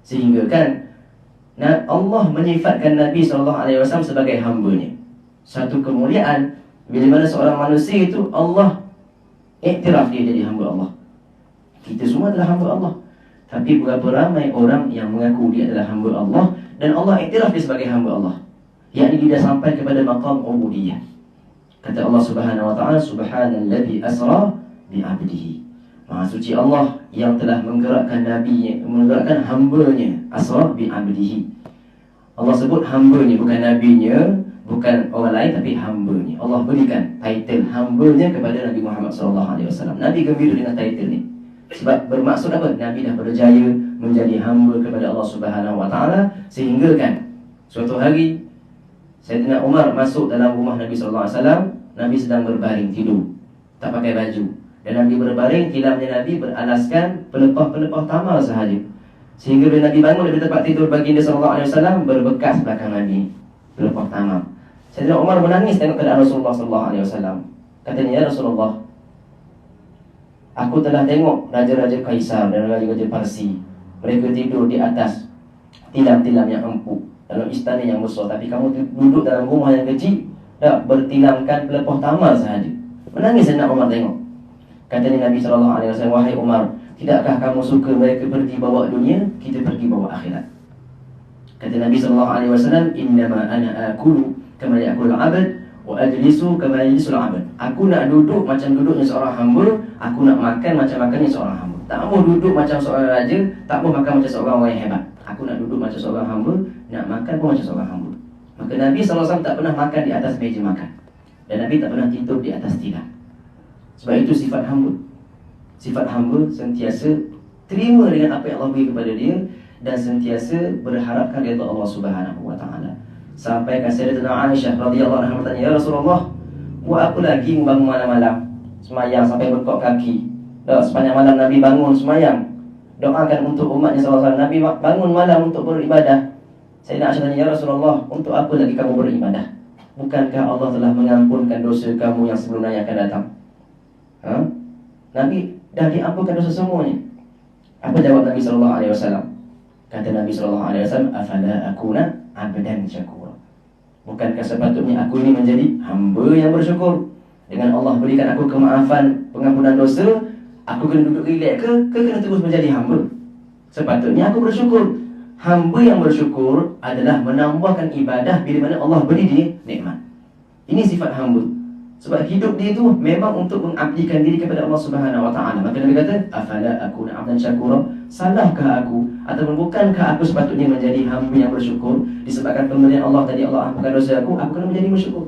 Sehingga kan Allah menyifatkan Nabi SAW sebagai hamba-Nya. Satu kemuliaan bila mana seorang manusia itu Allah iktiraf dia jadi hamba Allah. Kita semua adalah hamba Allah, tapi berapa ramai orang yang mengaku dia adalah hamba Allah dan Allah iktiraf dia sebagai hamba Allah, yakni dia dah sampai kepada maqam ubudiyah. Kata Allah Subhanahu wa taala, subhanalladzi asra bi 'abdihi. Maha suci Allah yang telah menggerakkan nabinya, menggerakkan hamba-Nya, asra bi 'abdihi. Allah sebut hamba-Nya, bukan nabinya, bukan orang lain, tapi hamba-Nya. Allah berikan title hamba-Nya kepada Nabi Muhammad SAW. Nabi gembira dengan title ni sebab bermaksud apa? Nabi dah berjaya menjadi hamba kepada Allah Subhanahu wa taala. Sehingga kan suatu hari Sayyidina Umar masuk dalam rumah Nabi SAW. Nabi sedang berbaring tidur, tak pakai baju. Dan Nabi berbaring, tilamnya Nabi beralaskan pelepah-pelepah tamal sahaja. Sehingga bila Nabi bangun dari tempat tidur baginda SAW, berbekas belakang Nabi pelepah tamal. Sayyidina Umar menangis tengok keadaan Rasulullah SAW. Katanya, ya Rasulullah, aku telah tengok raja-raja Kaisar dan raja-raja Parsi, mereka tidur di atas tilam-tilam yang empuk dalam istana yang besar, tapi kamu duduk dalam rumah yang kecil, tak bertilamkan pelepah tamal sahaja. Menangis Sayyidina Umar tengok. Katanya Nabi SAW, wahai Umar, tidakkah kamu suka mereka pergi bawa dunia, kita pergi bawa akhirat? Kata Nabi SAW, innama ana akulu kama ya'kulul 'abd wa ajlisu kama yajlisul 'abd. Aku nak duduk macam duduknya seorang hamba, aku nak makan macam makannya seorang hamba. Tak mau duduk macam seorang raja, tak mau makan macam seorang orang yang hebat. Aku nak duduk macam seorang hamba, nak makan pun macam seorang hamba. Maka Nabi SAW tak pernah makan di atas meja makan, dan Nabi tak pernah tidur di atas tilam. Sebab itu sifat hamba. Sifat hamba sentiasa terima dengan apa yang Allah beri kepada dia dan sentiasa berharapkan redha Allah Subhanahu wa taala. Sampai kan Sayyidatina Aisyah radhiyallahu anha bertanya, ya Rasulullah, buat apa lagi bangun malam-malam semayang sampai berkok kaki? Sepanjang malam Nabi bangun semayang, doakan untuk umatnya SAW. Nabi bangun malam untuk beribadah. Sayyidatina Aisyah tanya, ya Rasulullah, untuk apa lagi kamu beribadah? Bukankah Allah telah mengampunkan dosa kamu yang sebelumnya yang akan datang? Nabi dah diampunkan dosa semuanya. Apa jawab Nabi SAW? Kata Nabi SAW, afala akuna abdan syakura. Bukankah sepatutnya aku ini menjadi hamba yang bersyukur? Dengan Allah berikan aku kemaafan, pengampunan dosa, aku kena duduk relax ke kena terus menjadi hamba? Sepatutnya aku bersyukur. Hamba yang bersyukur adalah menambahkan ibadah bila mana Allah beri dia nikmat. Ini sifat hamba. Sebab hidup dia tu memang untuk mengabdikan diri kepada Allah Subhanahu Wa Taala. Maka Nabi kata, afala akuna abdan syakura? Salahkah aku ataupun bukankah aku sepatutnya menjadi hamba yang bersyukur? Disebabkan pemberian Allah tadi, Allah ampunkan dosa aku kena menjadi bersyukur.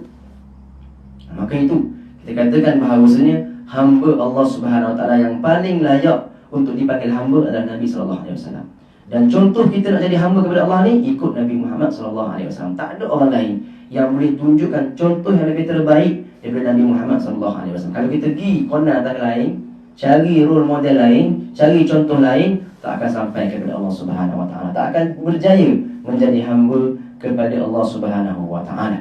Maka itu kita katakan bahawasanya hamba Allah Subhanahu Wa Taala yang paling layak untuk dipanggil hamba adalah Nabi sallallahu alaihi wasallam. Dan contoh kita nak jadi hamba kepada Allah ni, ikut Nabi Muhammad sallallahu alaihi wasallam. Tak ada orang lain yang boleh tunjukkan contoh yang lebih terbaik daripada Nabi Muhammad sallallahu alaihi wasallam. Kalau kita pergi corner atas lain, cari role model lain, cari contoh lain, tak akan sampai kepada Allah Subhanahu Wa Taala. Tak akan berjaya menjadi hamba kepada Allah Subhanahu Wa Taala.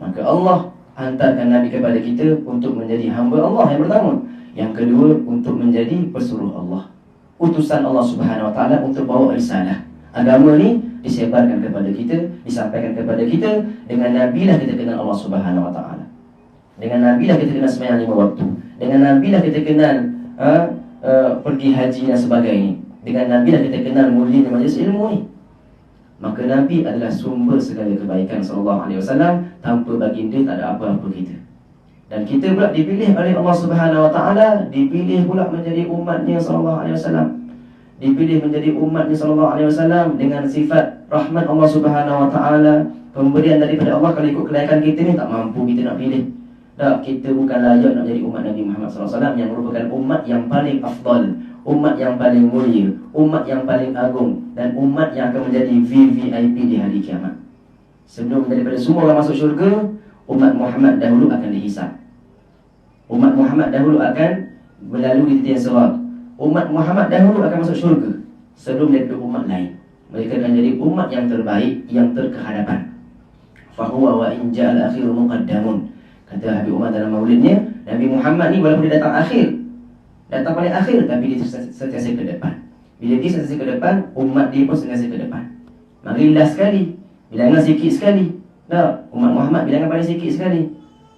Maka Allah hantarkan Nabi kepada kita untuk menjadi hamba Allah yang pertama. Yang kedua, untuk menjadi pesuruh Allah, utusan Allah Subhanahu Wa Taala untuk bawa risalah. Agama ni disebarkan kepada kita, disampaikan kepada kita. Dengan Nabi lah kita kenal Allah Subhanahu Wa Taala. Dengan Nabi lah kita kenal sembahyang 5 waktu. Dengan Nabi lah kita kenal pergi haji dan sebagainya. Dengan Nabi lah kita kenal mulia majlis ilmu ni. Maka Nabi adalah sumber segala kebaikan sallallahu alaihi wasallam. Tanpa baginda tak ada apa-apa kita. Dan kita pula dipilih oleh Allah Subhanahu Wa Taala, dipilih pula menjadi umatnya sallallahu alaihi wasallam. Dipilih menjadi umatnya sallallahu alaihi wasallam dengan sifat rahmat Allah Subhanahu Wa Taala, pemberian daripada Allah. Kalau ikut kelaikan kita ni tak mampu kita nak pilih. Tak, kita bukan layak nak jadi umat Nabi Muhammad sallallahu alaihi wasallam yang merupakan umat yang paling afdal, umat yang paling mulia, umat yang paling agung, dan umat yang akan menjadi VVIP di hari kiamat. Sebelum daripada semua orang masuk syurga, umat Muhammad dahulu akan dihisap. Umat Muhammad dahulu akan melalui titian sirat. Umat Muhammad dahulu akan masuk syurga sebelum daripada umat lain. Mereka akan jadi umat yang terbaik, yang terkehadapan. Fahuwa wa in ja'al akhiru muqaddamun. Kata Habib Umar dalam maulidnya, Nabi Muhammad ni walaupun dia datang akhir, datang paling akhir, tapi dia sentiasa ke depan. Bila dia sentiasa ke depan, umat dia pun sentiasa ke depan. Mari last sekali, bilangan sikit sekali. Tak, umat Muhammad bilangan paling sikit sekali.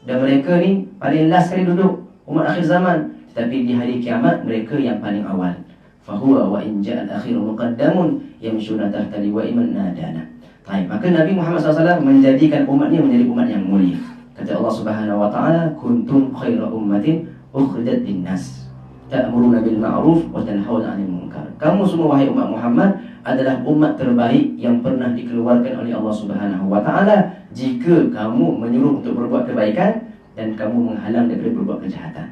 Dan mereka ni paling last sekali duduk, umat akhir zaman. Tetapi di hari kiamat mereka yang paling awal. Fahuwa wa in ja'al akhiru muqaddamun yamshuna tahta liwa'iman nadana. Baik, maka Nabi Muhammad SAW menjadikan umatnya menjadi umat yang mulia. Kata Allah Subhanahu Wa Taala, kuntum khaira ummatin ukhrijat linnas ta'muruna bil ma'ruf wa tanhauna 'anil munkar. Kamu semua wahai umat Muhammad adalah umat terbaik yang pernah dikeluarkan oleh Allah Subhanahu Wa Taala jika kamu menyuruh untuk berbuat kebaikan dan kamu menghalang daripada berbuat kejahatan.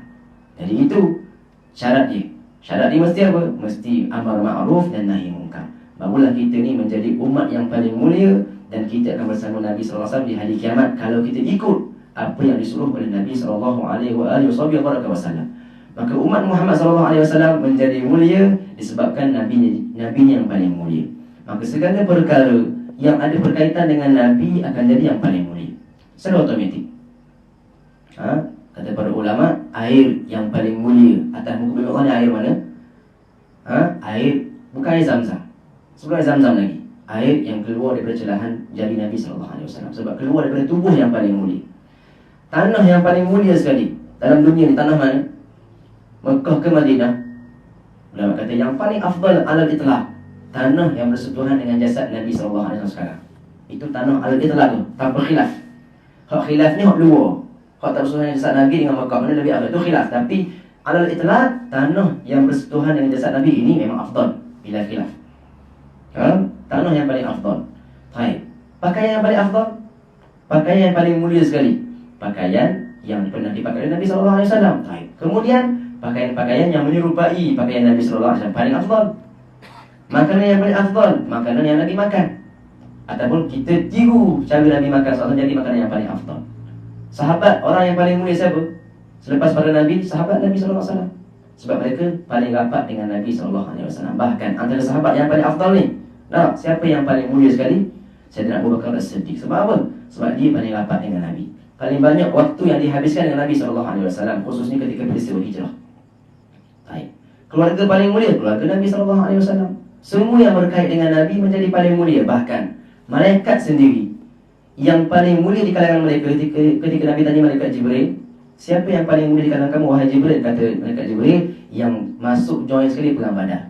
Jadi itu syarat dia. Syarat dia mesti apa? Mesti amar ma'ruf dan nahi munkar. Barulah kita ni menjadi umat yang paling mulia dan kita akan bersama Nabi sallallahu alaihi wasallam di hari kiamat kalau kita ikut apa yang disuruh oleh Nabi sallallahu alaihi wasallam. Maka umat Muhammad sallallahu alaihi wasallam menjadi mulia disebabkan nabinya yang paling mulia. Maka segala perkara yang ada berkaitan dengan Nabi akan jadi yang paling mulia. Secara automatik. Kata para ulama, air yang paling mulia atas muka bumi Allah ni air mana? Air, bukan air Zam-Zam. Sebelum air Zam-Zam lagi, air yang keluar daripada celahan jari Nabi sallallahu alaihi wasallam. Sebab keluar daripada tubuh yang paling mulia. Tanah yang paling mulia sekali dalam dunia ni, tanah mana? Mekah ke Madinah? Ulama kata yang paling afdal alal itlaq, tanah yang bersentuhan dengan jasad Nabi sallallahu alaihi wasallam sekarang. Itu tanah alal itlaq tu, tanpa khilaf. Hak khilaf ni hak luar. Hak tak bersentuhan dengan jasad Nabi dengan Mekah mana lebih afdal, tu khilaf. Tapi alal itlaq, tanah yang bersentuhan dengan jasad Nabi ini memang afdal bila khilaf. Tanah yang paling afdal. Baik. Pakaian yang paling afdal, pakaian yang paling mulia sekali, pakaian yang pernah dipakai oleh Nabi sallallahu alaihi wasallam. Baik. Kemudian pakaian-pakaian yang menyerupai pakaian Nabi sallallahu alaihi wasallam paling afdal. Makanan yang paling afdal, makanan yang Nabi makan. Ataupun kita tiru cara Nabi makan sallallahu jadi makanan yang paling afdal. Sahabat, orang yang paling mulia siapa? Selepas pada Nabi, sahabat Nabi sallallahu alaihi wasallam. Sebab mereka paling rapat dengan Nabi sallallahu alaihi wasallam. Bahkan antara sahabat yang paling afdal ni, siapa yang paling mulia sekali? Sayyidina Abu Bakar As-Siddiq. Sebab apa? Sebab dia paling rapat dengan Nabi. Paling banyak waktu yang dihabiskan dengan Nabi sallallahu alaihi wasallam, khususnya ketika peristiwa hijrah. Baik. Keluarga paling mulia, keluarga Nabi sallallahu alaihi wasallam. Semua yang berkait dengan Nabi menjadi paling mulia. Bahkan malaikat sendiri yang paling mulia di kalangan mereka ketika Nabi tanya malaikat Jibril, Siapa yang paling mulia di kalangan kamu wahai Jibril? Kata malaikat Jibril, yang masuk join sekali perang Badar.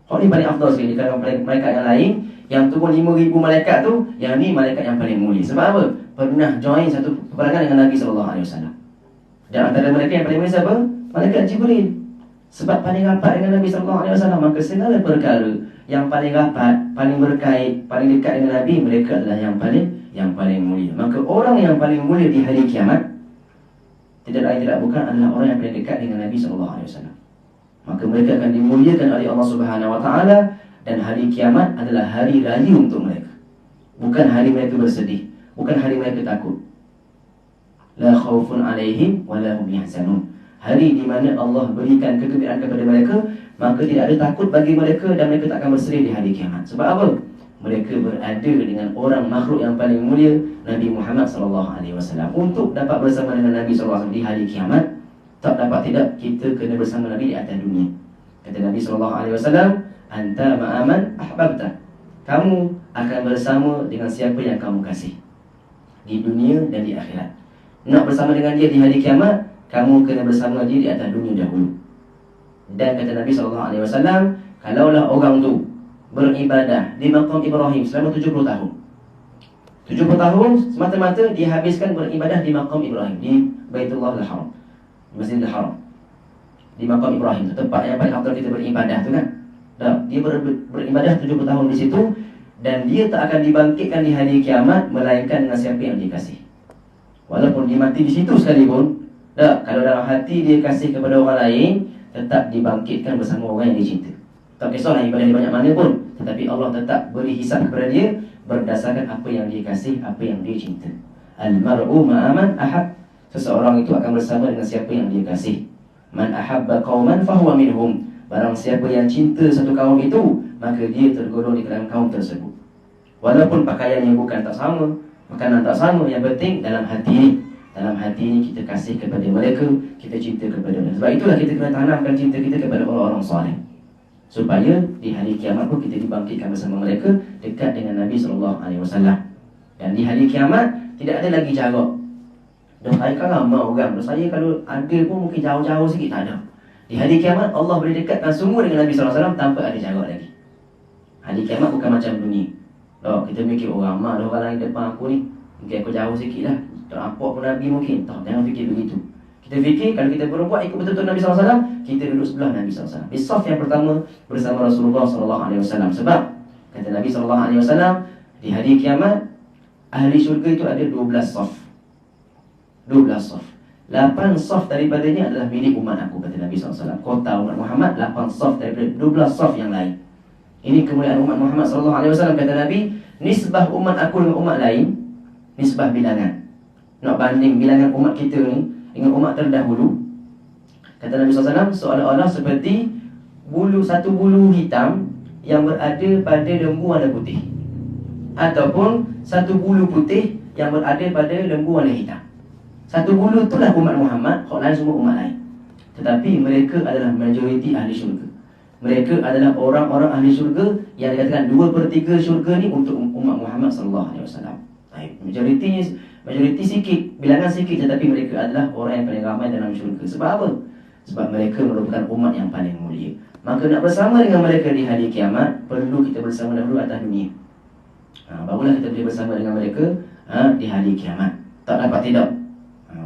Kau ni paling afdal sekali di kalangan malaikat yang lain. Yang turun 5,000 malaikat tu, yang ni malaikat yang paling mulia. Sebab apa? Pernah join satu peperangan dengan Nabi SAW. Dan antara mereka yang paling mulia siapa? Malaikat Jibril. Sebab paling rapat dengan Nabi SAW. Maka segala perkara yang paling rapat, paling berkait, paling dekat dengan Nabi, mereka adalah yang paling mulia. Maka orang yang paling mulia di hari kiamat tidak lain tidak bukan adalah orang yang paling dekat dengan Nabi SAW. Maka mereka akan dimuliakan oleh Allah Subhanahu Wa Taala. Dan hari kiamat adalah hari raya untuk mereka. Bukan hari mereka bersedih, bukan hari mereka takut. La khaufun alaihim wa la hum yahzanun. Hari di mana Allah berikan kegembiraan kepada mereka, maka tidak ada takut bagi mereka dan mereka tak akan bersedih di hari kiamat. Sebab apa? Mereka berada dengan orang makhluk yang paling mulia, Nabi Muhammad SAW. Untuk dapat bersama dengan Nabi SAW di hari kiamat, tak dapat tidak kita kena bersama Nabi di atas dunia. Kata Nabi SAW, anta ma'aman ahbabta. Kamu akan bersama dengan siapa yang kamu kasih di dunia dan di akhirat. Nak bersama dengan dia di hari kiamat, kamu kena bersama dia di atas dunia dahulu. Dan kata Nabi SAW, kalaulah orang tu beribadah di maqam Ibrahim selama 70 tahun, 70 tahun semata-mata dia habiskan beribadah di maqam Ibrahim, di Baitullah Al-Haram, di Masjidil Haram, di maqam Ibrahim, tempat yang paling afdal kita beribadah tu kan. Dia beribadah 70 tahun di situ, dan dia tak akan dibangkitkan di hari kiamat melainkan dengan siapa yang dia kasih. Walaupun dia mati di situ sekalipun, kalau dalam hati dia kasih kepada orang lain, tetap dibangkitkan bersama orang yang dia cinta. Tak kisahlah ibadah dia banyak mana pun, tetapi Allah tetap beri hisab kepada dia berdasarkan apa yang dia kasih, apa yang dia cinta. Al-mar'u ma'aman ahab. Seseorang itu akan bersama dengan siapa yang dia kasih. Man ahabba qauman fahuwa minhum. Barang siapa yang cinta satu kaum itu, maka dia tergolong di dalam kaum tersebut. Walaupun pakaiannya bukan tak sama, makanan tak sama, yang penting dalam hati ini. Dalam hati ini kita kasih kepada mereka, kita cinta kepada mereka. Sebab itulah kita kena tanamkan cinta kita kepada orang-orang soleh, supaya di hari kiamat pun kita dibangkitkan bersama mereka dekat dengan Nabi SAW. Dan di hari kiamat tidak ada lagi jarak. Dan saya kan ramai orang, saya kalau ada pun mungkin jauh-jauh sikit, tak ada. Di hari kiamat Allah boleh dekatkan semua dengan Nabi SAW tanpa ada jarak lagi. Hari kiamat bukan macam dunia. Kita mikir, ramai ada orang lain depan aku ni, mungkin aku jauh sikit lah, tak nampak pun Nabi mungkin. Tak, jangan fikir begitu. Kita fikir kalau kita berbuat ikut betul-betul Nabi SAW, kita duduk sebelah Nabi SAW, di saf yang pertama bersama Rasulullah SAW. Sebab kata Nabi SAW, di hari kiamat ahli syurga itu ada 12 saf. 12 saf. 8 saf daripadanya adalah milik umat aku, kata Nabi SAW. Kota umat Muhammad, 8 saf daripada 12 saf yang lain. Ini kemuliaan umat Muhammad SAW. Kata Nabi, nisbah umat aku dengan umat lain, nisbah bilangan. Nak banding bilangan umat kita ni dengan umat terdahulu, kata Nabi SAW, seolah-olah seperti satu bulu hitam yang berada pada lembu warna putih, ataupun satu bulu putih yang berada pada lembu warna hitam. Satu bulu itulah umat Muhammad, orang lain semua umat lain. Tetapi mereka adalah majoriti ahli syurga. Mereka adalah orang-orang ahli syurga yang dikatakan 2/3 syurga ni untuk umat Muhammad SAW. Majoriti sikit, bilangan sikit, tetapi mereka adalah orang yang paling ramai dalam syurga. Sebab apa? Sebab mereka merupakan umat yang paling mulia. Maka nak bersama dengan mereka di hari kiamat, perlu kita bersama dahulu atas dunia. Barulah kita boleh bersama dengan mereka di hari kiamat. Tak dapat tidak.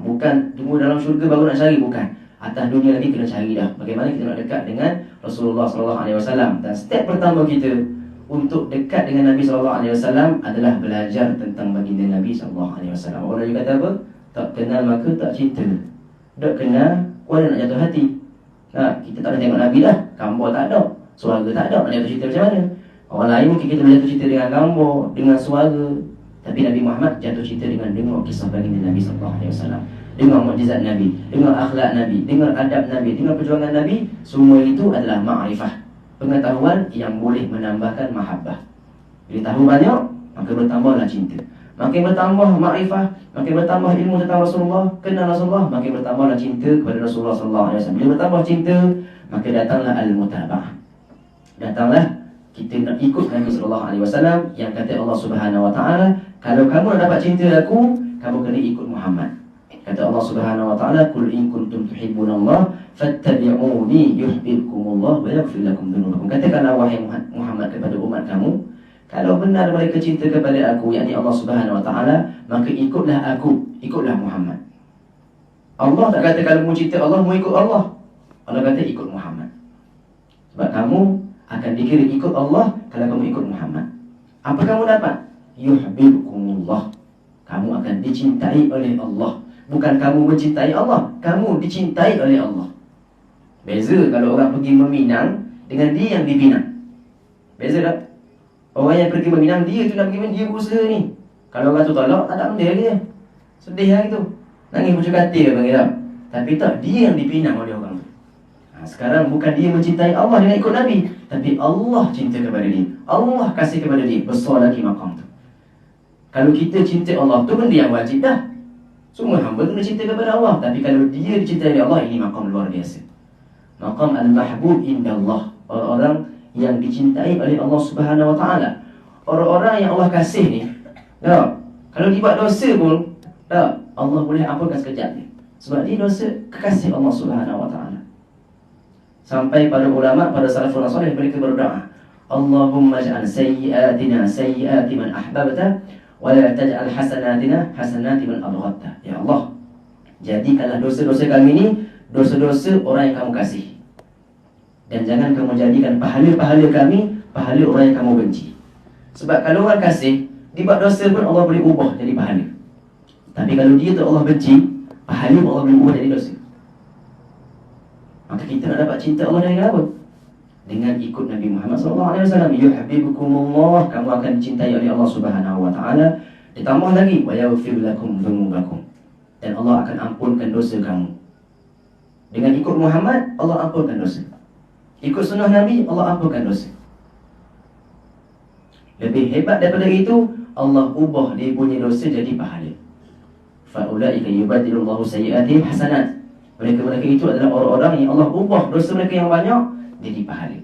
Bukan tunggu dalam syurga baru nak cari, bukan. Atas dunia lagi kena cari dah. Bagaimana kita nak dekat dengan Rasulullah SAW. Dan step pertama kita untuk dekat dengan Nabi SAW adalah belajar tentang baginda Nabi SAW. Orang juga kata apa? Tak kenal maka tak cinta. Tak kenal, kuala nak jatuh hati. Kita tak nak tengok Nabi dah. Gambar tak ada, suara tak ada, nak jatuh cinta macam mana? Orang lain mungkin kita boleh jatuh cinta dengan gambar, dengan suara. Tapi Nabi Muhammad jatuh cinta dengan dengar kisah baginda Nabi SAW, dengar mukjizat Nabi, dengar akhlak Nabi, dengar adab Nabi, dengar perjuangan Nabi. Semua itu adalah ma'rifah, pengetahuan yang boleh menambahkan mahabbah. Bila tahu banyak, maka bertambahlah cinta. Makin bertambah ma'rifah, makin bertambah ilmu tentang Rasulullah, kenal Rasulullah, makin bertambahlah cinta kepada Rasulullah SAW. Bila bertambah cinta, maka datanglah al-mutaba'ah. Datanglah kita nak ikut Nabi SAW, yang kata Allah Subhanahu Wa Taala, kalau kamu nak dapat cinta aku, kamu kena ikut Muhammad. Kata Allah Subhanahu wa taala, "Qul in kuntum tuhibbunallah fattabi'uni yuhibbukumullah wa yaghfir lakum dzunubakum." Katakanlah wahai Muhammad kepada umat kamu, kalau benar mereka cinta kepada aku, yakni Allah Subhanahu wa taala, maka ikutlah aku, ikutlah Muhammad. Allah tak kata kalau mu cinta Allah, mu ikut Allah. Allah kata ikut Muhammad. Sebab kamu akan dikira ikut Allah kalau kamu ikut Muhammad. Apa kamu dapat? Yuhibbukumullah. Kamu akan dicintai oleh Allah. Bukan kamu mencintai Allah, kamu dicintai oleh Allah. Beza kalau orang pergi meminang dengan dia yang dipinang. Beza tak? Orang yang pergi meminang, dia tu nak pergi meminang, dia berusaha ni. Kalau orang tu tolak, tak ada benda dia. Sedih lah gitu. Nangis pucuk hati dia panggil tak. Tapi tak, dia yang dipinang oleh orang tu. Sekarang bukan dia mencintai Allah dengan ikut Nabi, tapi Allah cinta kepada dia, Allah kasih kepada dia. Besar lagi maqam tu. Kalau kita cinta Allah tu benda yang wajib dah. Semua hamba kena cinta kepada Allah. Tapi kalau dia dicintai oleh Allah, ini maqam luar biasa. Maqam al-mahbub indallah. Orang-orang yang dicintai oleh Allah Subhanahu wa taala. Orang-orang yang Allah kasih ni, tak, kalau dia buat dosa pun, tak, Allah boleh ampunkan sekejap ni. Sebab dia dosa kekasih Allah Subhanahu wa taala. Sampai para ulama, pada salafun salih, mereka berdoa, Allahumma ja'al sayyiatina sayyiati man ahbabta wa la taj'al hasanatina hasanati man abghadta. Ya Allah, jadikanlah dosa-dosa kami ni dosa-dosa orang yang kamu kasih, dan jangan kamu jadikan pahala-pahala kami pahala orang yang kamu benci. Sebab kalau orang kasih, dia buat dosa pun Allah boleh ubah jadi pahala. Tapi kalau dia tu Allah benci, pahala pun Allah boleh ubah jadi dosa. Maka kita nak dapat cinta Allah dengan apa? Dengan ikut Nabi Muhammad SAW. Yuhibbukumullah, kamu akan dicintai oleh Allah Subhanahu wa taala. Ditambah lagi, wa yaghfir lakum dzunubakum, dan Allah akan ampunkan dosa kamu. Dengan ikut Muhammad, Allah ampunkan dosa. Ikut sunnah Nabi, Allah ampunkan dosa. Lebih hebat daripada itu, Allah ubah dia punya dosa jadi pahala. Fa ulaika yubadilullahu sayyi'atihim hasanat. Mereka-mereka itu adalah orang-orang yang Allah ubah dosa mereka yang banyak jadi pahala.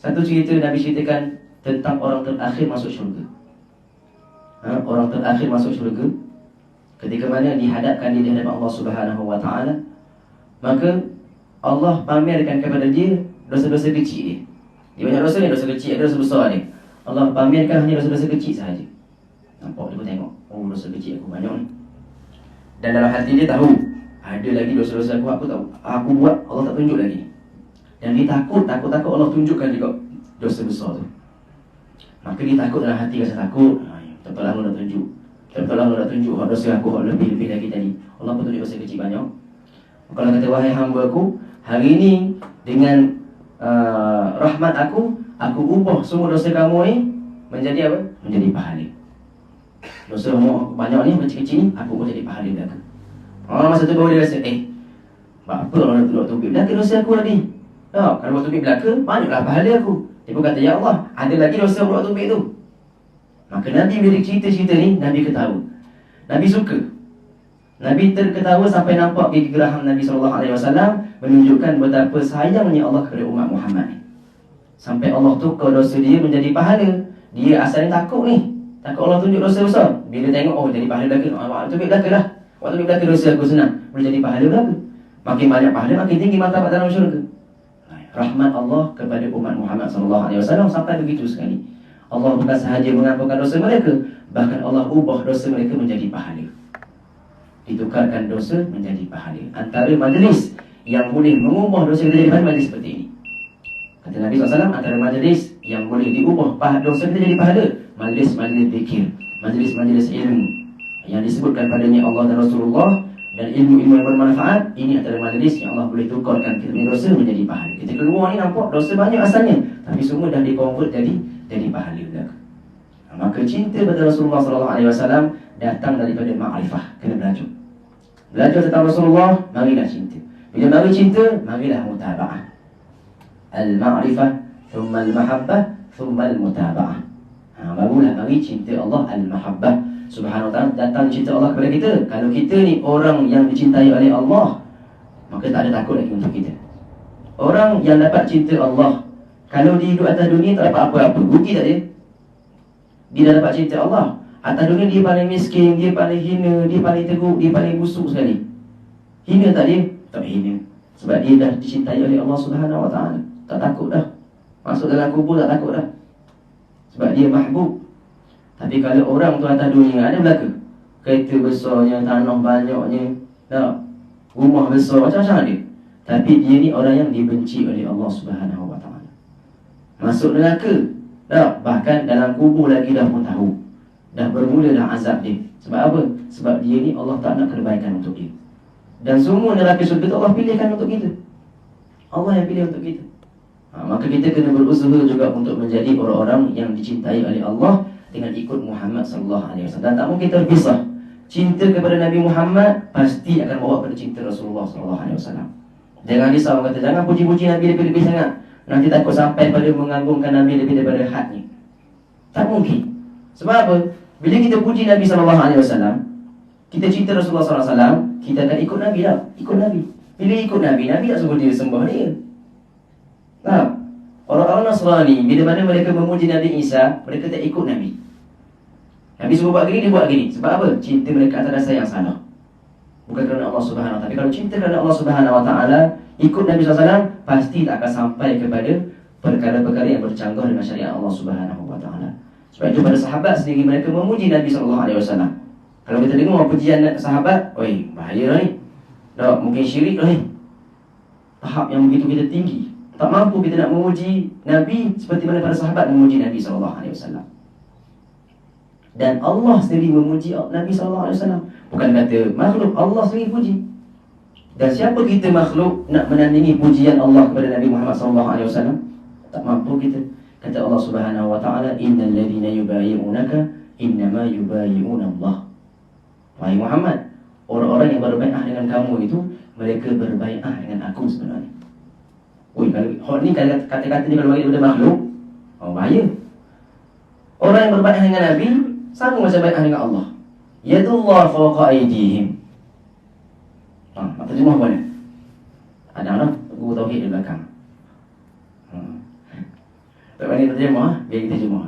Satu cerita Nabi ceritakan tentang orang terakhir masuk syurga. Orang terakhir masuk syurga, ketika mana dihadapkan dia di hadapan Allah Subhanahu wa taala, maka Allah pamerkan kepada dia dosa-dosa kecil dia. Dia banyak dosa ni, dosa kecil, ada dosa besar ni. Allah pamerkan hanya dosa-dosa kecil sahaja. Nampak dia pun tengok, oh dosa kecil aku banyak ni. Dan dalam hati dia tahu, ada lagi dosa-dosa aku tahu, aku buat, Allah tak tunjuk lagi. Dan dia takut Allah tunjukkan juga dosa besar tu. Maka dia takut dalam hati, rasa takut, betul-betul Allah nak tunjuk, betul-betul Allah nak tunjuk dosa aku lebih-lebih lagi tadi. Allah pun tunjuk dosa kecil banyak. Maka Allah kata, wahai hamba aku, hari ini dengan rahmat aku ubah semua dosa kamu ni menjadi apa? Menjadi pahala. Dosa kamu banyak ni, kecil-kecil ni, aku ubah jadi pahala belaka. Masa tu baru dia rasa, apa orang nak tubik belaka dosa aku tadi? Tak, kalau buat tubik belaka, banyaklah pahala aku. Dia pun kata, ya Allah, ada lagi dosa buat tubik tu. Maka Nabi bila cerita-cerita ni, Nabi ketawa. Nabi suka. Nabi terketawa sampai nampak gigi geraham Nabi SAW, menunjukkan betapa sayangnya Allah kepada umat Muhammad ni. Sampai Allah tukar dosa dia menjadi pahala. Dia asalnya takut ni, takut Allah tunjuk dosa besar. Bila tengok, oh jadi pahala belaka, waktu tubik belaka lah. Waktu tubik belaka dosa aku senang, boleh jadi pahala belaka. Makin banyak pahala, makin tinggi martabat dalam syurga. Rahmat Allah kepada umat Muhammad SAW sampai begitu sekali. Allah bukan sahaja mengampunkan dosa mereka, bahkan Allah ubah dosa mereka menjadi pahala. Ditukarkan dosa menjadi pahala. Antara majlis yang boleh mengubah dosa menjadi pahala, majlis seperti ini. Kata Nabi SAW, antara majlis yang boleh diubah dosa kita jadi pahala, majlis-majlis zikir, majlis-majlis ilmu yang disebutkan padanya Allah dan Rasulullah, dan ilmu-ilmu yang bermanfaat. Ini antara majlis yang Allah boleh tukarkan kita punya dosa menjadi pahala. Kita keluar ni nampak dosa banyak asalnya, tapi semua dah dikonvert jadi pahala belaka. Maka cinta pada Rasulullah SAW datang daripada ma'rifah. Kena belajar tentang Rasulullah, marilah cinta. Bila mari cinta, marilah mutaba'ah. Al-ma'rifah, thumma al-mahabbah, thumma al-mutaba'ah. Barulah mari cinta Allah, al-mahabbah. Subhanahu wa ta'ala, datang cinta Allah kepada kita. Kalau kita ni orang yang dicintai oleh Allah, maka tak ada takut lagi untuk kita. Orang yang dapat cinta Allah, kalau dia hidup atas dunia tak dapat apa-apa, rugi tak dia? Dia dah dapat cinta Allah. Atas dunia dia paling miskin, dia paling hina, dia paling teruk, dia paling busuk sekali. Hina tak dia? Tak hina. Sebab dia dah dicintai oleh Allah Subhanahu Wa Taala. Tak takut dah. Masuk dalam kubur tak takut dah. Sebab dia mahbub. Tapi kalau orang tu atas dunia ada belaka. Kereta besarnya, tanah banyaknya, tak? Rumah besar, macam-macam ada. Tapi dia ni orang yang dibenci oleh Allah Subhanahu Wa Taala. Masuk neraka. Tak? Bahkan dalam kubur lagi dah pun tahu. Dah bermula dah azab dia. Sebab apa? Sebab dia ni Allah tak nak kebaikan untuk dia. Dan semua neraka syurga tu Allah pilihkan untuk kita. Allah yang pilih untuk kita. Maka kita kena berusaha juga untuk menjadi orang-orang yang dicintai oleh Allah dengan ikut Muhammad sallallahu alaihi wasallam. Dan tak mungkin terpisah. Cinta kepada Nabi Muhammad pasti akan bawa pada cinta Rasulullah sallallahu alaihi wasallam. Jangan risau, kata jangan puji-puji Nabi lebih-lebih sangat. Nanti takut sampai pada mengagungkan Nabi lebih daripada hadnya. Tak mungkin. Sebab apa? Bila kita puji Nabi SAW, kita cinta Rasulullah SAW, kita akan ikut Nabi lah. Ikut Nabi. Bila ikut Nabi, Nabi tak suruh dia sembah dia. Faham? Orang-orang Nasrani, bila mana mereka memuji Nabi Isa, mereka tak ikut Nabi. Nabi suruh buat gini, dia buat gini. Sebab apa? Cinta mereka atas dasar yang salah. Bukan kerana Allah Subhanahu Wa Taala. Tapi kalau cinta kerana Allah Subhanahu Wa Taala, ikut Nabi SAW, pasti tak akan sampai kepada perkara-perkara yang bercanggah dengan syariat Allah Subhanahu Wa Taala. Sebab itu pada sahabat sendiri mereka memuji Nabi SAW. Kalau kita dengar pujian sahabat, oi, bahaya lah ni. Tak, mungkin syirik lah ni. Tahap yang begitu kita tinggi. Tak mampu kita nak memuji Nabi seperti mana para sahabat memuji Nabi SAW. Dan Allah sendiri memuji Nabi SAW. Bukan kata makhluk, Allah sendiri puji. Dan siapa kita makhluk nak menandingi pujian Allah kepada Nabi Muhammad SAW? Tak mampu kita. Kata Allah Subhanahu Wa Taala, innal ladzina yubayyi'unaka innama yubayyi'una Allah. Wahai Muhammad, orang-orang yang berbai'ah dengan kamu itu, mereka berbai'ah dengan aku sebenarnya. Oi, kalau ni kata-kata ni kalau bagi daripada makhluk, bahaya. Orang yang berbai'ah dengan Nabi sama macam bai'ah dengan Allah. Yadullah fawqa aydihim. Nak terjemah apa ni? Ada orang guru tauhid di belakang. Tak boleh terjemah, biar kita terjemah.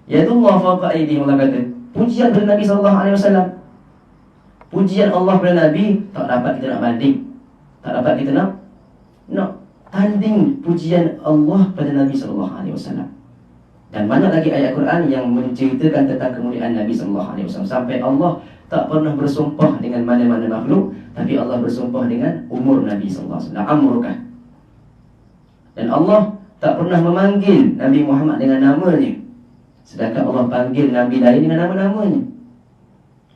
Yadullah fawqa aydihim, Allah kata, pujian kepada Nabi SAW. Pujian Allah kepada Nabi tak dapat kita nak banding. Tak dapat kita nak tanding pujian Allah pada Nabi SAW. Dan banyak lagi ayat Quran yang menceritakan tentang kemuliaan Nabi SAW. Sampai Allah tak pernah bersumpah dengan mana-mana makhluk, tapi Allah bersumpah dengan umur Nabi SAW. Amruka. Dan Allah tak pernah memanggil Nabi Muhammad dengan namanya, sedangkan Allah panggil Nabi lain dengan nama-namanya.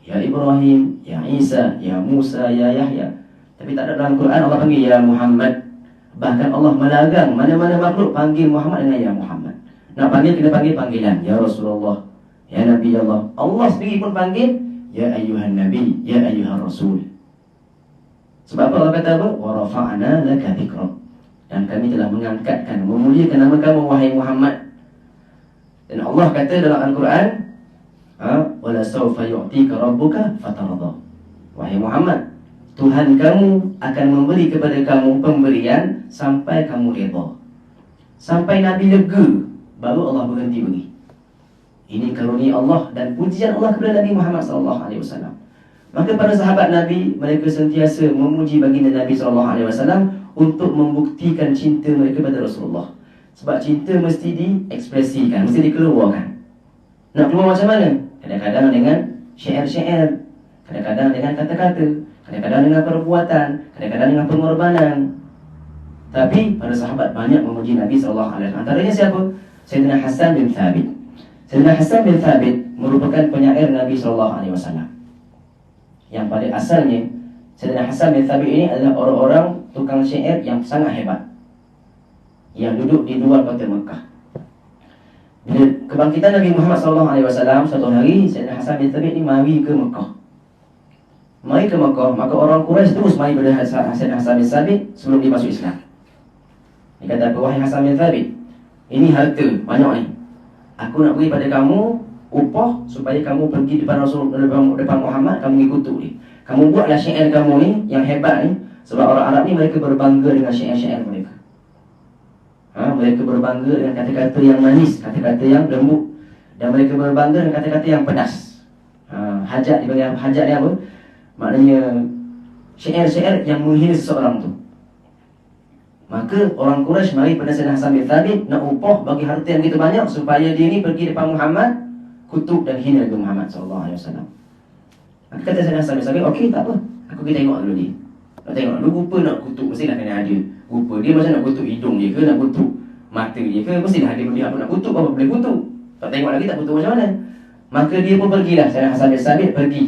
Ya Ibrahim, Ya Isa, Ya Musa, Ya Yahya. Tapi tak ada dalam Quran Allah panggil Ya Muhammad. Bahkan Allah melagang mana-mana makhluk panggil Muhammad dengan Ya Muhammad. Nak panggil kena panggil panggilan, Ya Rasulullah, Ya Nabi Allah. Allah sendiri pun panggil Ya Ayyuhan Nabi, Ya Ayyuhan Rasul. Sebab apa Allah kata apa? Wa rafa'na laka dzikrak. Dan kami telah mengangkatkan, memuliakan nama kamu wahai Muhammad. Dan Allah kata dalam Al-Quran, wala sawfa yu'tika rabbuka fatarda. Wahai Muhammad, Tuhan kamu akan memberi kepada kamu pemberian sampai kamu redha. Sampai Nabi lega, baru Allah berhenti beri. Ini karunia Allah dan pujian Allah kepada Nabi Muhammad SAW. Maka para sahabat Nabi, mereka sentiasa memuji baginda Nabi SAW untuk membuktikan cinta mereka kepada Rasulullah. Sebab cinta mesti diekspresikan, mesti dikeluarkan. Nak keluar macam mana? Kadang-kadang dengan syair-syair, kadang-kadang dengan kata-kata, kadang-kadang dengan perbuatan, kadang-kadang dengan pengorbanan. Tapi para sahabat banyak memuji Nabi SAW. Antaranya siapa? Sayyidina Hasan bin Thabit. Sayyidina Hasan bin Thabit merupakan penyair Nabi SAW. Yang pada asalnya Sayyidina Hasan bin Thabit ini adalah orang-orang tukang syair yang sangat hebat, yang duduk di luar kota Mekah. Bila kebangkitan Nabi Muhammad SAW, suatu hari Sayyidina Hasan bin Thabit ini mari ke Mekah. Mari ke Mekah, maka orang Quraisy terus mari pada Sayyidina Hasan bin Thabit sebelum dia masuk Islam. Dia kata, wahai Hasan bin Thabit, ini harta banyak ni, aku nak beri pada kamu upah supaya kamu pergi depan Rasul, depan Muhammad, kamu ikuti dia. Kamu buatlah syair kamu ni yang hebat ni. Sebab orang Arab ni mereka berbangga dengan syair-syair mereka. Mereka berbangga dengan kata-kata yang manis, kata-kata yang lembut. Dan mereka berbangga dengan kata-kata yang pedas. hajat. Dipanggil hajat ni apa? Maknanya syair-syair yang menghina seseorang tu. Maka orang Quraisy mari pada Sayyidina Hasan bin Thabit nak upah bagi harta yang begitu banyak supaya dia ni pergi depan Muhammad, kutuk dan hina Nabi Muhammad SAW. Maka kata Sayyidina Hasan bin Thabit, okey tak apa, aku pergi tengok dulu dia. Nak tengok dulu, rupa nak kutuk mestilah kena ada. Rupa dia macam nak kutuk hidung dia ke, nak kutuk mata dia ke, mestilah ada benda apa nak kutuk, apa boleh kutuk. Tak tengok lagi tak kutuk macam mana. Maka dia pun pergilah, Sayyidina Hasan bin Thabit pergi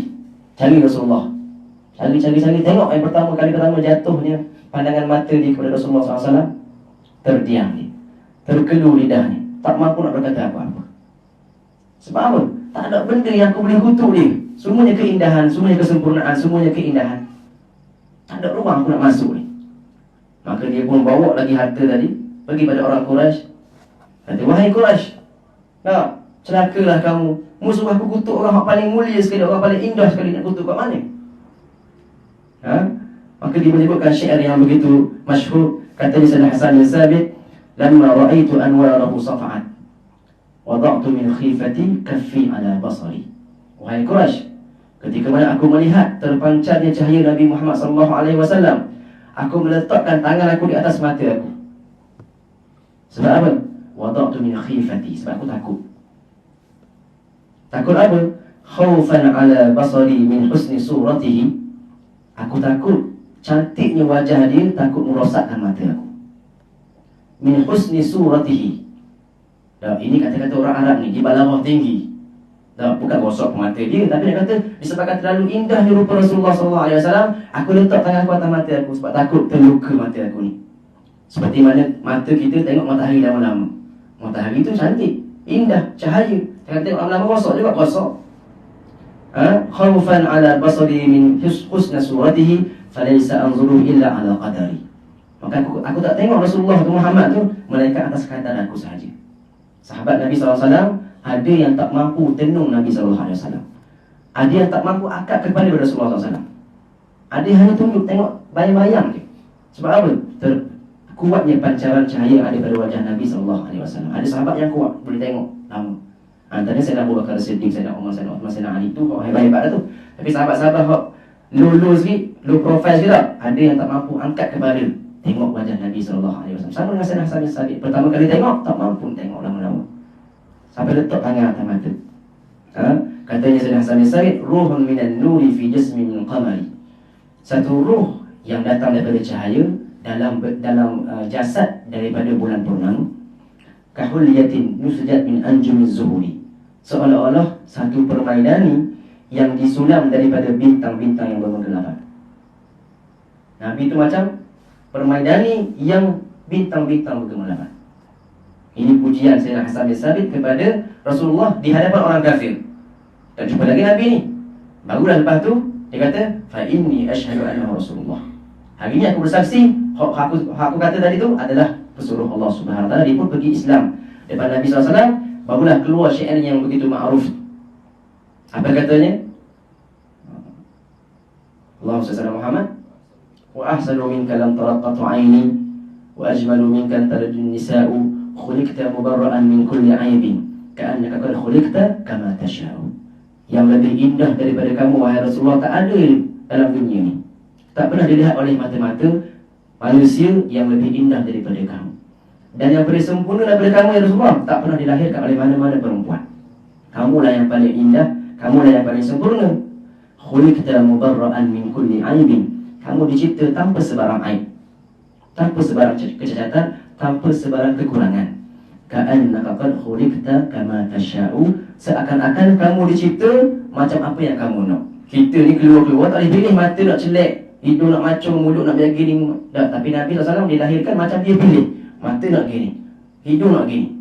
cari Rasulullah. Cari, tengok yang kali pertama jatuhnya pandangan mata dia kepada Rasulullah SAW. Terdiam dia, terkeluh lidah ni, tak mampu nak berkata apa-apa. Sebab apa? Tak ada benda yang aku boleh kutuk dia. Semuanya keindahan, semuanya kesempurnaan, semuanya keindahan. Tak ada ruang aku nak masuk ni. Maka dia pun bawa lagi harta tadi, pergi pada orang Quraisy. Kata, wahai Quraisy, nak celakalah kamu. Musuh aku kutuk orang yang paling mulia sekali, orang paling indah sekali, nak kutuk kat mana? Maka dia menyebutkan syair yang begitu masyhur. Katanya Sayyidina Hasan bin Thabit, lamma ra'aitu anwarahu safa'at, wada'tu min khifati kaffi ala basari. Wahai Quraisy, ketika mana aku melihat terpancarnya cahaya Nabi Muhammad SAW, aku meletakkan tangan aku di atas mata aku. Sebab apa? Wada'tu min khifati, sebab aku takut. Takut apa? Khaufan ala basari min husni suratihi. Aku takut cantiknya wajah dia, takut merosakkan mata aku. Min husni suratihi. Ini kata-kata orang Arab ni, di balaghah tinggi. Bukan gosok mata dia, tapi dia kata disebabkan terlalu indahnya rupa Rasulullah SAW, aku letak tangan aku atas mata aku sebab takut terluka mata aku ni. Seperti mana mata kita tengok matahari lama-lama. Matahari tu cantik, indah, cahaya. Jangan tengok lama-lama gosok juga, gosok. Khawfan ala basari min husna suratihi falaysa anzuru illa ala qadari. Maka aku tak tengok Rasulullah Muhammad tu melainkan atas kadar aku sahaja. Sahabat Nabi SAW ada yang tak mampu tenung Nabi SAW. Ada yang tak mampu akad kepada Rasulullah SAW. Ada yang hanya tunduk tengok bayang-bayang je. Sebab apa? Kuatnya pancaran cahaya yang ada pada wajah Nabi SAW. Ada sahabat yang kuat, boleh tengok lama. Antara Sayyidina Abu Bakar Siddiq, Sayyidina Umar, Sayyidina Uthman, Sayyidina Ali tu hebat-hebat dah tu. Tapi sahabat-sahabat low sikit, low profile sikit tak, ada yang tak mampu angkat kepada tengok wajah Nabi SAW. Sama dengan Sayyidina Hasan bin Thabit, pertama kali tengok tak mampu tengok lama-lama sampai letak tangan atas mata. Katanya Sayyidina Hasan bin Thabit, ruhun minan nuri fi jasmi min qamari. Satu ruh yang datang daripada cahaya dalam jasad daripada bulan purnama. Kahulyatin nusjat min anjumiz zuhuri. Seolah-olah satu permaidani yang disulam daripada bintang-bintang yang bermegelapan. Nabi itu macam permaidani yang bintang-bintang bergelapan. Ini pujian Sayyidina Hasan bin Thabit kepada Rasulullah di hadapan orang kafir. Dan jumpa lagi Nabi ni. Barulah lepas tu dia kata, fa inni asyhadu anna Rasulullah. Hari ini aku bersaksi, aku kata tadi tu adalah pesuruh Allah Subhanahu Wa Taala. Dia pun pergi Islam depan Nabi SAW. Barulah keluar syair yang begitu ma'ruf. Apa katanya? Allahumma salli ala Muhammad. Wa ahsanu minka lam taraqqatu 'aini wa ajmalu minka tarjun nisa'u khuliqta mubarra'an min kulli 'aibin ka'annaka qad khuliqta kama tasha'u. Yang lebih indah daripada kamu wahai Rasulullah tak ada dalam dunia ni. Tak pernah dilihat oleh mata-mata manusia yang lebih indah daripada kamu. Dan yang paling sempurna daripada kamu ya Rasulullah tak pernah dilahirkan oleh mana-mana perempuan. Kamulah yang paling indah, kamulah yang paling sempurna. Khuliqta mubarra'an min kulli 'aibin. Kamu dicipta tanpa sebarang aib, tanpa sebarang kecacatan, tanpa sebarang kekurangan. Ka'annaka qad khuliqta kama tasha'u. Seakan-akan kamu dicipta macam apa yang kamu nak. Kita ni keluar-keluar tak boleh pilih, mata nak celek, hidung nak macung, mulut nak biar gini. Tapi Nabi SAW dilahirkan macam dia pilih. Mata nak gini, hidung nak gini.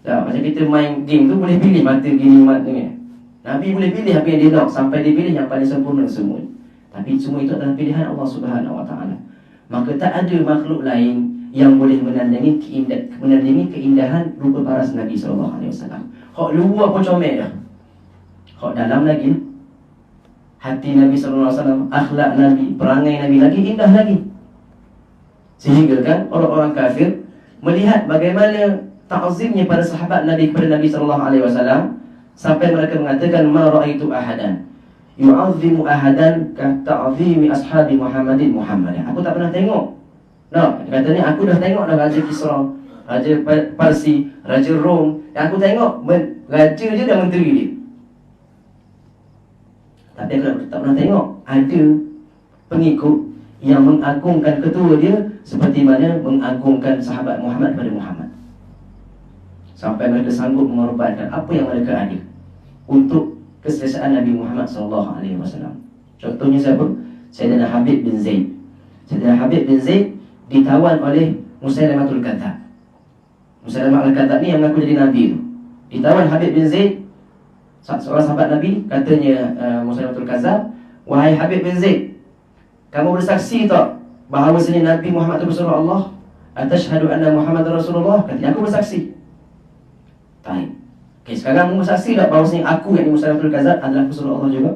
Macam kita main game tu boleh pilih mata gini, mata ni. Nabi boleh pilih apa yang dia nak, sampai dia pilih yang paling sempurna semua. Tapi semua itu adalah pilihan Allah Subhanahu Wa Taala. Maka tak ada makhluk lain yang boleh menandingi keindahan rupa paras Nabi SAW. Hak luar pun comel dah, hak dalam lagi. Hati Nabi SAW, akhlak Nabi, perangai Nabi lagi indah lagi. Sehingga kan orang-orang kafir melihat bagaimana ta'zimnya para sahabat Nabi kepada Nabi SAW, sampai mereka mengatakan ma ra'aitu ahadan yu'azzimu ahadan ka ta'zimi ashabi Muhammadin Muhammadan. Aku tak pernah tengok. Nah, katanya aku dah tengok dah Raja Kisra, Raja Parsi, Raja Rom. Yang aku tengok raja je dan menteri dia. Tapi aku tak pernah tengok ada pengikut yang mengagungkan ketua dia seperti mana mengagungkan sahabat Muhammad kepada Muhammad. Sampai mereka sanggup mengorbankan apa yang mereka ada untuk keselesaan Nabi Muhammad SAW. Contohnya siapa? Sayyidina Habib bin Zaid. Sayyidina Habib bin Zaid ditawan oleh Musailamatul Kadzdzab. Musailamatul Kadzdzab ni yang mengaku jadi Nabi tu. Ditawan Habib bin Zaid, seorang sahabat Nabi. Katanya Musailamatul Kadzdzab, wahai Habib bin Zaid, kamu bersaksi tak bahawasanya Nabi Muhammad itu Rasulullah Allah? Atashhadu anna Muhammad Rasulullah? Katanya aku bersaksi. Baik. Okay, sekarang kamu bersaksi tak bahawasanya aku yang Musailamatul Kadzdzab adalah Rasulullah Allah juga?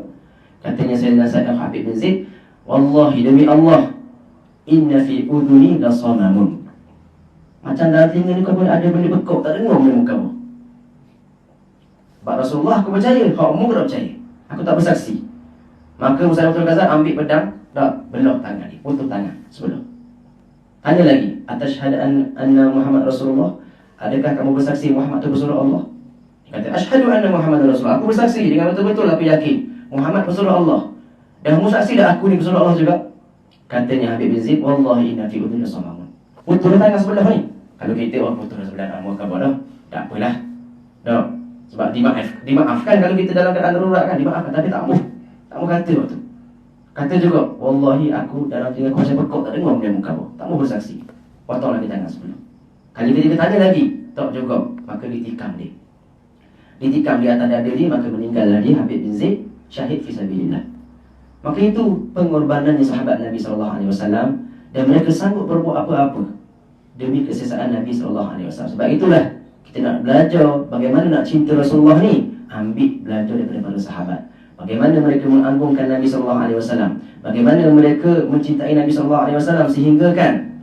Katanya Sayyidina Habib bin Zaid, wallahi demi Allah, inna fi udhuni la samamun. Macam dalam telinga ni kau ada benda bekok, tak dengar benda muka kamu. Sebab Rasulullah aku percaya, kamu tak percaya. Aku tak bersaksi. Maka Musailamatul Kadzdzab ambil pedang, tak belok tangan dia, putus tangan sebelah. Tanya lagi, atashhadu anna Muhammad Rasulullah? Adakah kamu bersaksi Muhammad itu Rasulullah Allah? Dia kata, asyhadu anna Muhammad Rasulullah. Aku bersaksi dengan betul-betul aku yakin Muhammad Rasulullah Allah. Dan kamu saksi dah aku ni Rasulullah Allah juga? Katanya Habib bin Zaid, wallahi inna fi udhuni samamun. Putus tangan sebelah ni. Kalau kita putus sebelah nak muka bodoh, tak apalah. Tak. Sebab dimaafkan kalau kita dalam keadaan darurat kan, dimaafkan, tapi tak mau kata waktu. Kata juga, wallahi aku dalam telinga aku macam bekok, tak dengar benda muka kau. Tak mau bersaksi. Potong lagi tangan sebelah. Kali ketika tanya lagi, tak juga, maka ditikam dia. Ditikam di atas dada dia, maka meninggallah dia Habib bin Zaid, syahid fisabilillah. Maka itu pengorbanan sahabat Nabi SAW, dan mereka sanggup berbuat apa-apa demi kesesaan Nabi SAW. Sebab itulah kita nak belajar bagaimana nak cinta Rasulullah ni. Ambil belajar daripada para sahabat. Bagaimana mereka mengagungkan Nabi SAW, bagaimana mereka mencintai Nabi SAW, sehingga kan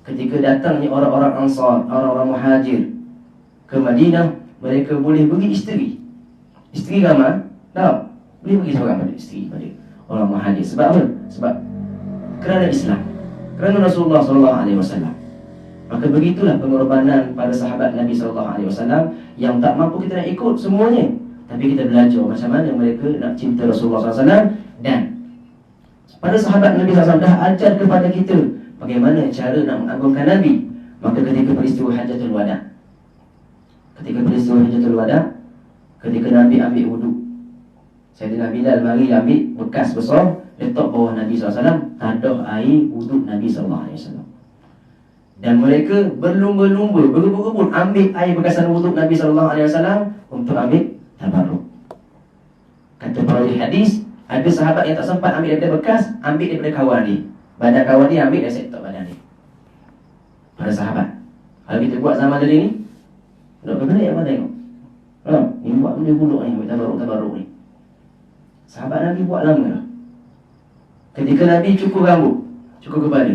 ketika datangnya orang-orang Ansar, orang-orang Muhajir ke Madinah, mereka boleh bagi isteri ramai, tak? Boleh bagi seorang pada isteri pada orang Muhajir. Sebab apa? Sebab kerana Islam, kerana Rasulullah SAW. Maka begitulah pengorbanan para sahabat Nabi SAW yang tak mampu kita nak ikut semuanya, tapi kita belajar macam mana mereka nak cinta Rasulullah SAW. Dan para sahabat Nabi SAW dah ajar kepada kita bagaimana cara nak mengagungkan Nabi. Maka ketika peristiwa Hajjatul Wada, ketika Nabi ambil wuduk, Sayyidina Bilal mari ambil bekas besar, letak bawah Nabi SAW, tadah air wuduk Nabi SAW. Dan mereka berlumba-lumba, berebut-rebut ambil air bekasan wuduk Nabi SAW untuk ambil tabarruk. Kata perawi hadis, ada sahabat yang tak sempat ambil daripada bekas, ambil daripada kawan dia. Badan kawan dia ambil dan set badan dia. Para sahabat. Kalau kita buat zaman dari ni, tak benda yang mana tengok. Ni buat benda buluk ni, ambil tabarruk ni. Sahabat Nabi buat lama dah. Ketika Nabi cukur rambut, cukur kepala,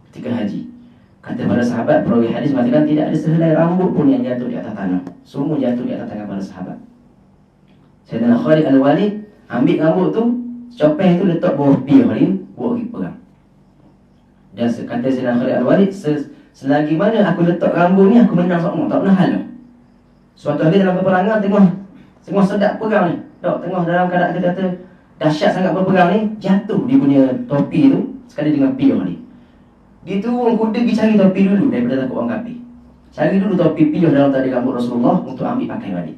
ketika haji, kata para sahabat, perawi hadis mengatakan tidak ada sehelai rambut pun yang jatuh di atas tanah. Semua jatuh di atas tangan para sahabat. Sayyidina Khalid Al-Walid ambil rambut tu, copeng tu letak bawah piah dia, buat pergi perang. Dan kata Sayyidina Khalid Al-Walid, selagi mana aku letak rambut ni, aku menang semua, tak pernah hal. Suatu hari dalam peperangan, tengah sedap perang ni, tengah dalam keadaan kata dahsyat sangat berperang ni, jatuh dia punya topi tu sekali dengan piah ni. Dia turun kuda pergi cari topi dulu daripada takut orang kafir. Cari dulu topi piah dalam tali rambut Rasulullah untuk ambil pakai balik.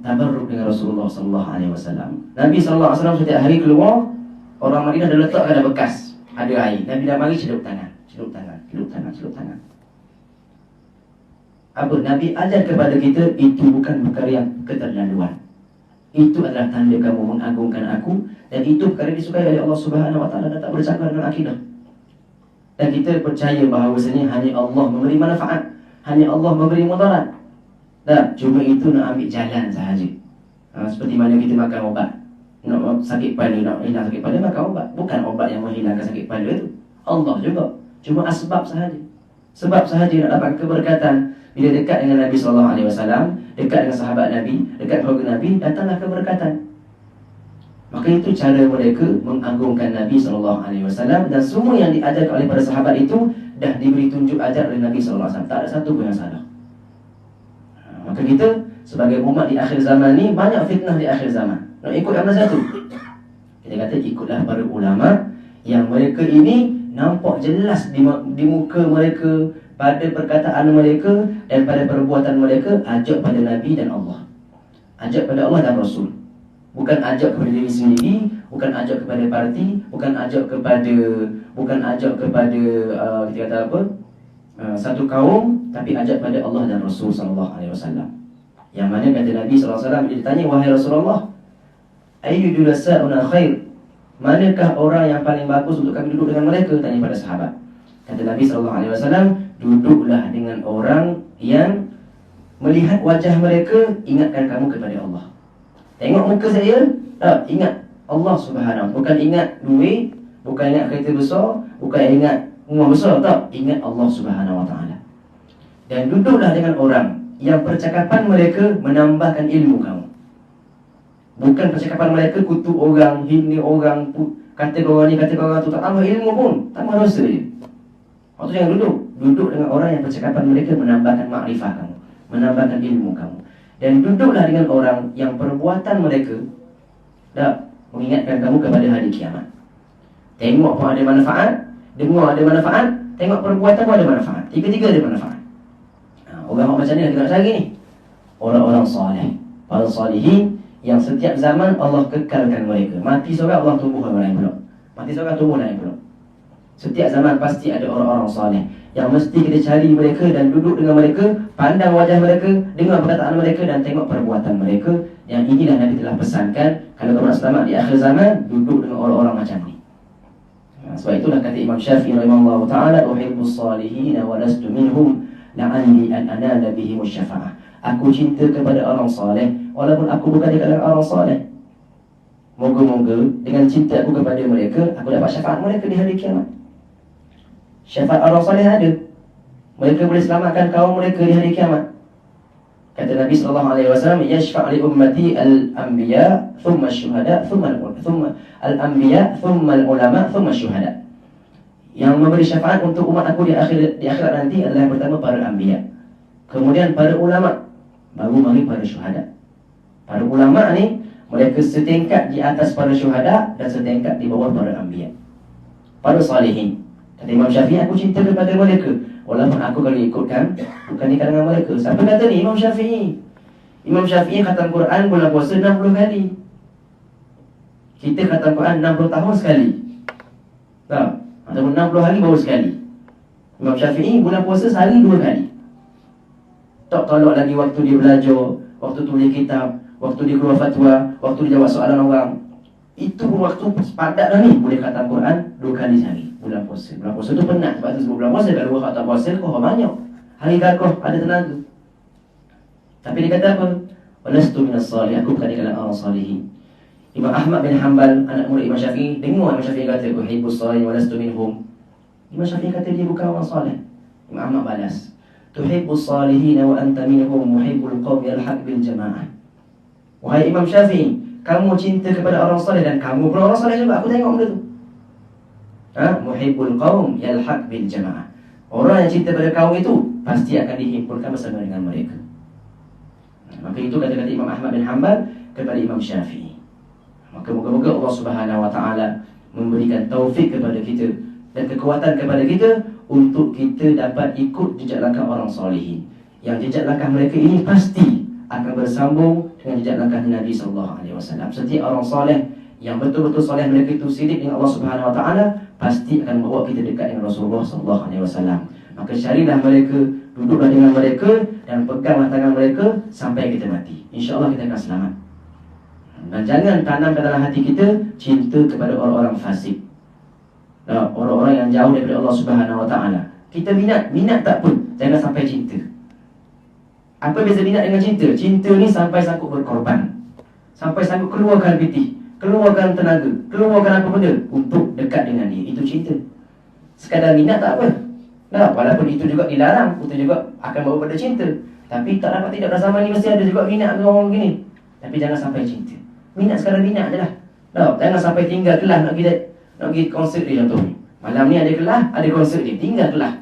Tabarruk dengan Rasulullah SAW. Nabi SAW setiap hari keluar, orang Madinah dah letakkan ada bekas, ada air. Nabi dah mari celup tangan. Apa? Nabi ajar kepada kita, itu bukan perkara yang keterlaluan. Itu adalah tanda kamu mengagungkan aku, dan itu perkara disukai oleh Allah Subhanahu Wa Taala dan tak bercampur dengan akidah. Dan kita percaya bahawasanya hanya Allah memberi manfaat, hanya Allah memberi mudarat. Tak, cuma itu nak ambil jalan sahaja. Seperti mana kita makan obat, nak sakit kepala, nak hilang sakit kepala, makan obat. Bukan obat yang menghilangkan sakit kepala itu, Allah juga, cuma asbab sahaja. Sebab sahaja nak dapat keberkatan. Bila dekat dengan Nabi SAW, dekat dengan sahabat Nabi, dekat keluarga Nabi, datanglah keberkatan. Maka itu cara mereka mengagungkan Nabi SAW. Dan semua yang diajarkan oleh para sahabat itu dah diberi tunjuk ajar oleh Nabi SAW. Tak ada satu pun yang salah. Maka kita sebagai umat di akhir zaman ni, banyak fitnah di akhir zaman. Nak ikut yang mana satu? Kita kata ikutlah para ulama yang mereka ini nampak jelas di muka mereka, pada perkataan mereka dan pada perbuatan mereka, ajak pada Nabi dan Allah, ajak pada Allah dan Rasul. Bukan ajak kepada diri sendiri, bukan ajak kepada parti, bukan ajak kepada kita kata apa, satu kaum, tapi ajak pada Allah dan Rasul SAW. Yang mana kata Nabi SAW bila ditanya, wahai Rasulullah, ayyu julasa'una khair, manakah orang yang paling bagus untuk kami duduk dengan mereka? Tanya pada sahabat. Kata Nabi SAW, duduklah dengan orang yang melihat wajah mereka ingatkan kamu kepada Allah. Tengok muka saya, ingat Allah Subhanahu. Bukan ingat duit, bukan ingat kereta besar, bukan ingat rumah besar, tak. Ingat Allah Subhanahu Wa Taala. Dan duduklah dengan orang yang percakapan mereka menambahkan ilmu kamu. Bukan percakapan mereka kutuk orang, hina orang, kata orang ni, kata orang tu, tak tambah ilmu pun, tambah dosa je. Waktu jangan duduk dengan orang yang percakapan mereka menambahkan makrifah kamu, menambahkan ilmu kamu. Dan duduklah dengan orang yang perbuatan mereka mengingatkan kamu kepada hari kiamat. Tengok pun ada manfaat, dengar ada manfaat, tengok perbuatan pun ada manfaat. Tiga-tiga ada manfaat. Orang macam ni kita nak cari ni, orang-orang soleh, para salihin yang setiap zaman Allah kekalkan mereka. Mati seorang, Allah tumbuh orang lain pula. Mati seorang, tumbuh lain pula. Setiap zaman pasti ada orang-orang soleh yang mesti kita cari mereka dan duduk dengan mereka, pandang wajah mereka, dengar perkataan mereka dan tengok perbuatan mereka. Yang inilah Nabi telah pesankan, kalau kamu nak selamat di akhir zaman, duduk dengan orang-orang macam ni. Sebab itulah kata Imam Syafi'i rahimahullah ta'ala, uhibbus salihin wa lastu minhum la'anni an anala bihimus syafa'ah. Aku cinta kepada orang saleh walaupun aku bukan di kalangan orang saleh. Moga-moga dengan cinta aku kepada mereka, aku dapat syafaat mereka di hari kiamat. Syafaat orang saleh ada, mereka boleh selamatkan kaum mereka di hari kiamat. Kata Nabi SAW, yashfa' li ummati al-anbiya thumma syuhada thumma al-anbiya thumma al-ulama thumma syuhada. Yang memberi syafaat untuk umat aku di akhirat nanti adalah yang pertama para anbiya, kemudian para ulama, baru mari para syuhada. Para ulama ni mereka setingkat di atas para syuhada dan setingkat di bawah para anbiya, para salihin. Kata Imam Syafi'i, aku cinta kepada mereka walaupun aku kalau ikutkan bukan di kalangan mereka. Siapa kata ni? Imam Syafi'i. Imam Syafi'i khatam Quran bulan puasa 60 kali. Kita khatam Quran 60 tahun sekali, tak? Ataupun 60 hari baru sekali. Imam Syafi'i bulan puasa sehari 2 kali. Tak tolak lagi waktu dia belajar, waktu tulis kitab, waktu dia keluar fatwa, waktu dia jawab soalan orang. Itu waktu padat dah ni. Boleh khatam Quran 2 kali sehari bulan puasa. Bulan puasa tu penat. Sebab tu sebut bulan puasa, kalau khatam puasa kau banyak hari gakoh, ada tenaga. Tapi dia kata apa? Walastu minas salih, aku bukan di kalangan orang salihin. Imam Ahmad bin Hanbal, anak murid Imam Syafi'i, dengar Imam Syafi'i kata uhibbus salihin walastu minhum. Imam Syafi'i kata dia bukan orang salih. Imam Ahmad balas, tuhibbus salihin wa anta minhum, muhibbul qawm yalhaq bil jamaah. Wahai Imam Syafi'i, kamu cinta kepada orang saleh dan kamu pun orang saleh juga. Aku tengok benda tu. Muhibbul qaum yalhaq bil jamaah. Orang yang cinta pada kaum itu pasti akan dihimpunkan bersama dengan mereka. Maka itu kata-kata Imam Ahmad bin Hanbal kepada Imam Syafi'i. Maka moga-moga Allah Subhanahu Wa Taala memberikan taufik kepada kita dan kekuatan kepada kita untuk kita dapat ikut jejak langkah orang salihin. Yang jejak langkah mereka ini pasti akan bersambung dengan jejak langkah Nabi SAW. Setiap orang soleh yang betul-betul soleh, mereka itu sidik dengan Allah Subhanahu Wa Taala, pasti akan membawa kita dekat dengan Rasulullah SAW. Maka carilah mereka, duduklah dengan mereka dan peganglah tangan mereka sampai kita mati. InsyaAllah kita akan selamat. Dan jangan tanam ke dalam hati kita cinta kepada orang-orang fasik, orang-orang yang jauh daripada Allah Subhanahu Wa Taala. Kita minat tak pun, jangan sampai cinta. Apa beza minat dengan cinta? Cinta ni sampai sanggup berkorban, sampai sanggup keluarkan pitih, keluarkan tenaga, keluarkan apa benda untuk dekat dengan dia. Itu cinta. Sekadar minat tak apa. Nah, walaupun itu juga dilarang, itu juga akan bawa pada cinta. Tapi tak dapat tidak, pada zaman ni mesti ada juga minat dengan orang gini. Tapi jangan sampai cinta. Minat sekarang minat je lah. Nah, jangan sampai tinggal kelas nak pergi konsert dia contoh. Malam ni ada kelas, ada konsert dia, tinggal kelas.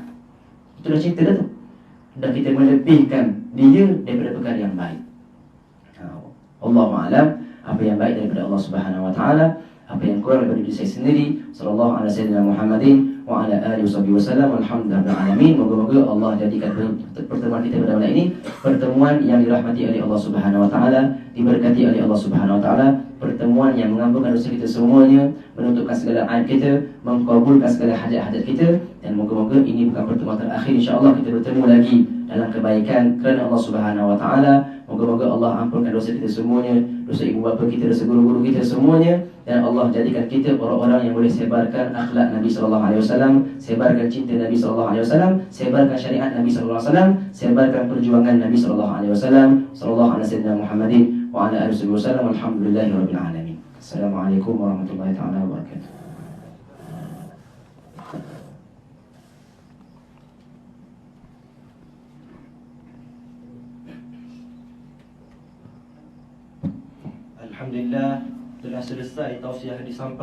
Itu dah cinta dah tu. Dan kita melebihkan dia daripada perkara yang baik. Allahu a'lam, apa yang baik daripada Allah Subhanahu wa taala, apa yang kurang daripada diri saya sendiri. Sallallahu alaihi wasallam Muhammadin wa ala alihi wasallam. Alhamdulillah alamin. Moga-moga Allah jadikan pertemuan kita pada malam ini pertemuan yang dirahmati oleh Allah Subhanahu wa taala, diberkati oleh Allah Subhanahu wa taala, pertemuan yang mengampunkan dosa kita semuanya, menutupkan segala aib kita, mengkabulkan segala hajat-hajat kita, dan moga-moga ini bukan pertemuan terakhir. Insya-Allah kita bertemu lagi dalam kebaikan kerana Allah Subhanahu wa taala. Moga-moga Allah ampunkan dosa kita semuanya, dosa ibu bapa kita, dosa guru-guru kita semuanya, dan Allah jadikan kita orang-orang yang boleh sebarkan akhlak Nabi sallallahu alaihi wasallam, sebarkan cinta Nabi sallallahu alaihi wasallam, sebarkan syariat Nabi sallallahu alaihi wasallam, sebarkan perjuangan Nabi sallallahu alaihi wasallam. Sallallahu alaihi wasallam Muhammadin wa ala alihi wasallam. Alhamdulillahirabbil alamin. Assalamualaikum warahmatullahi taala wabarakatuh. Alhamdulillah, telah selesai tausiah disampaikan.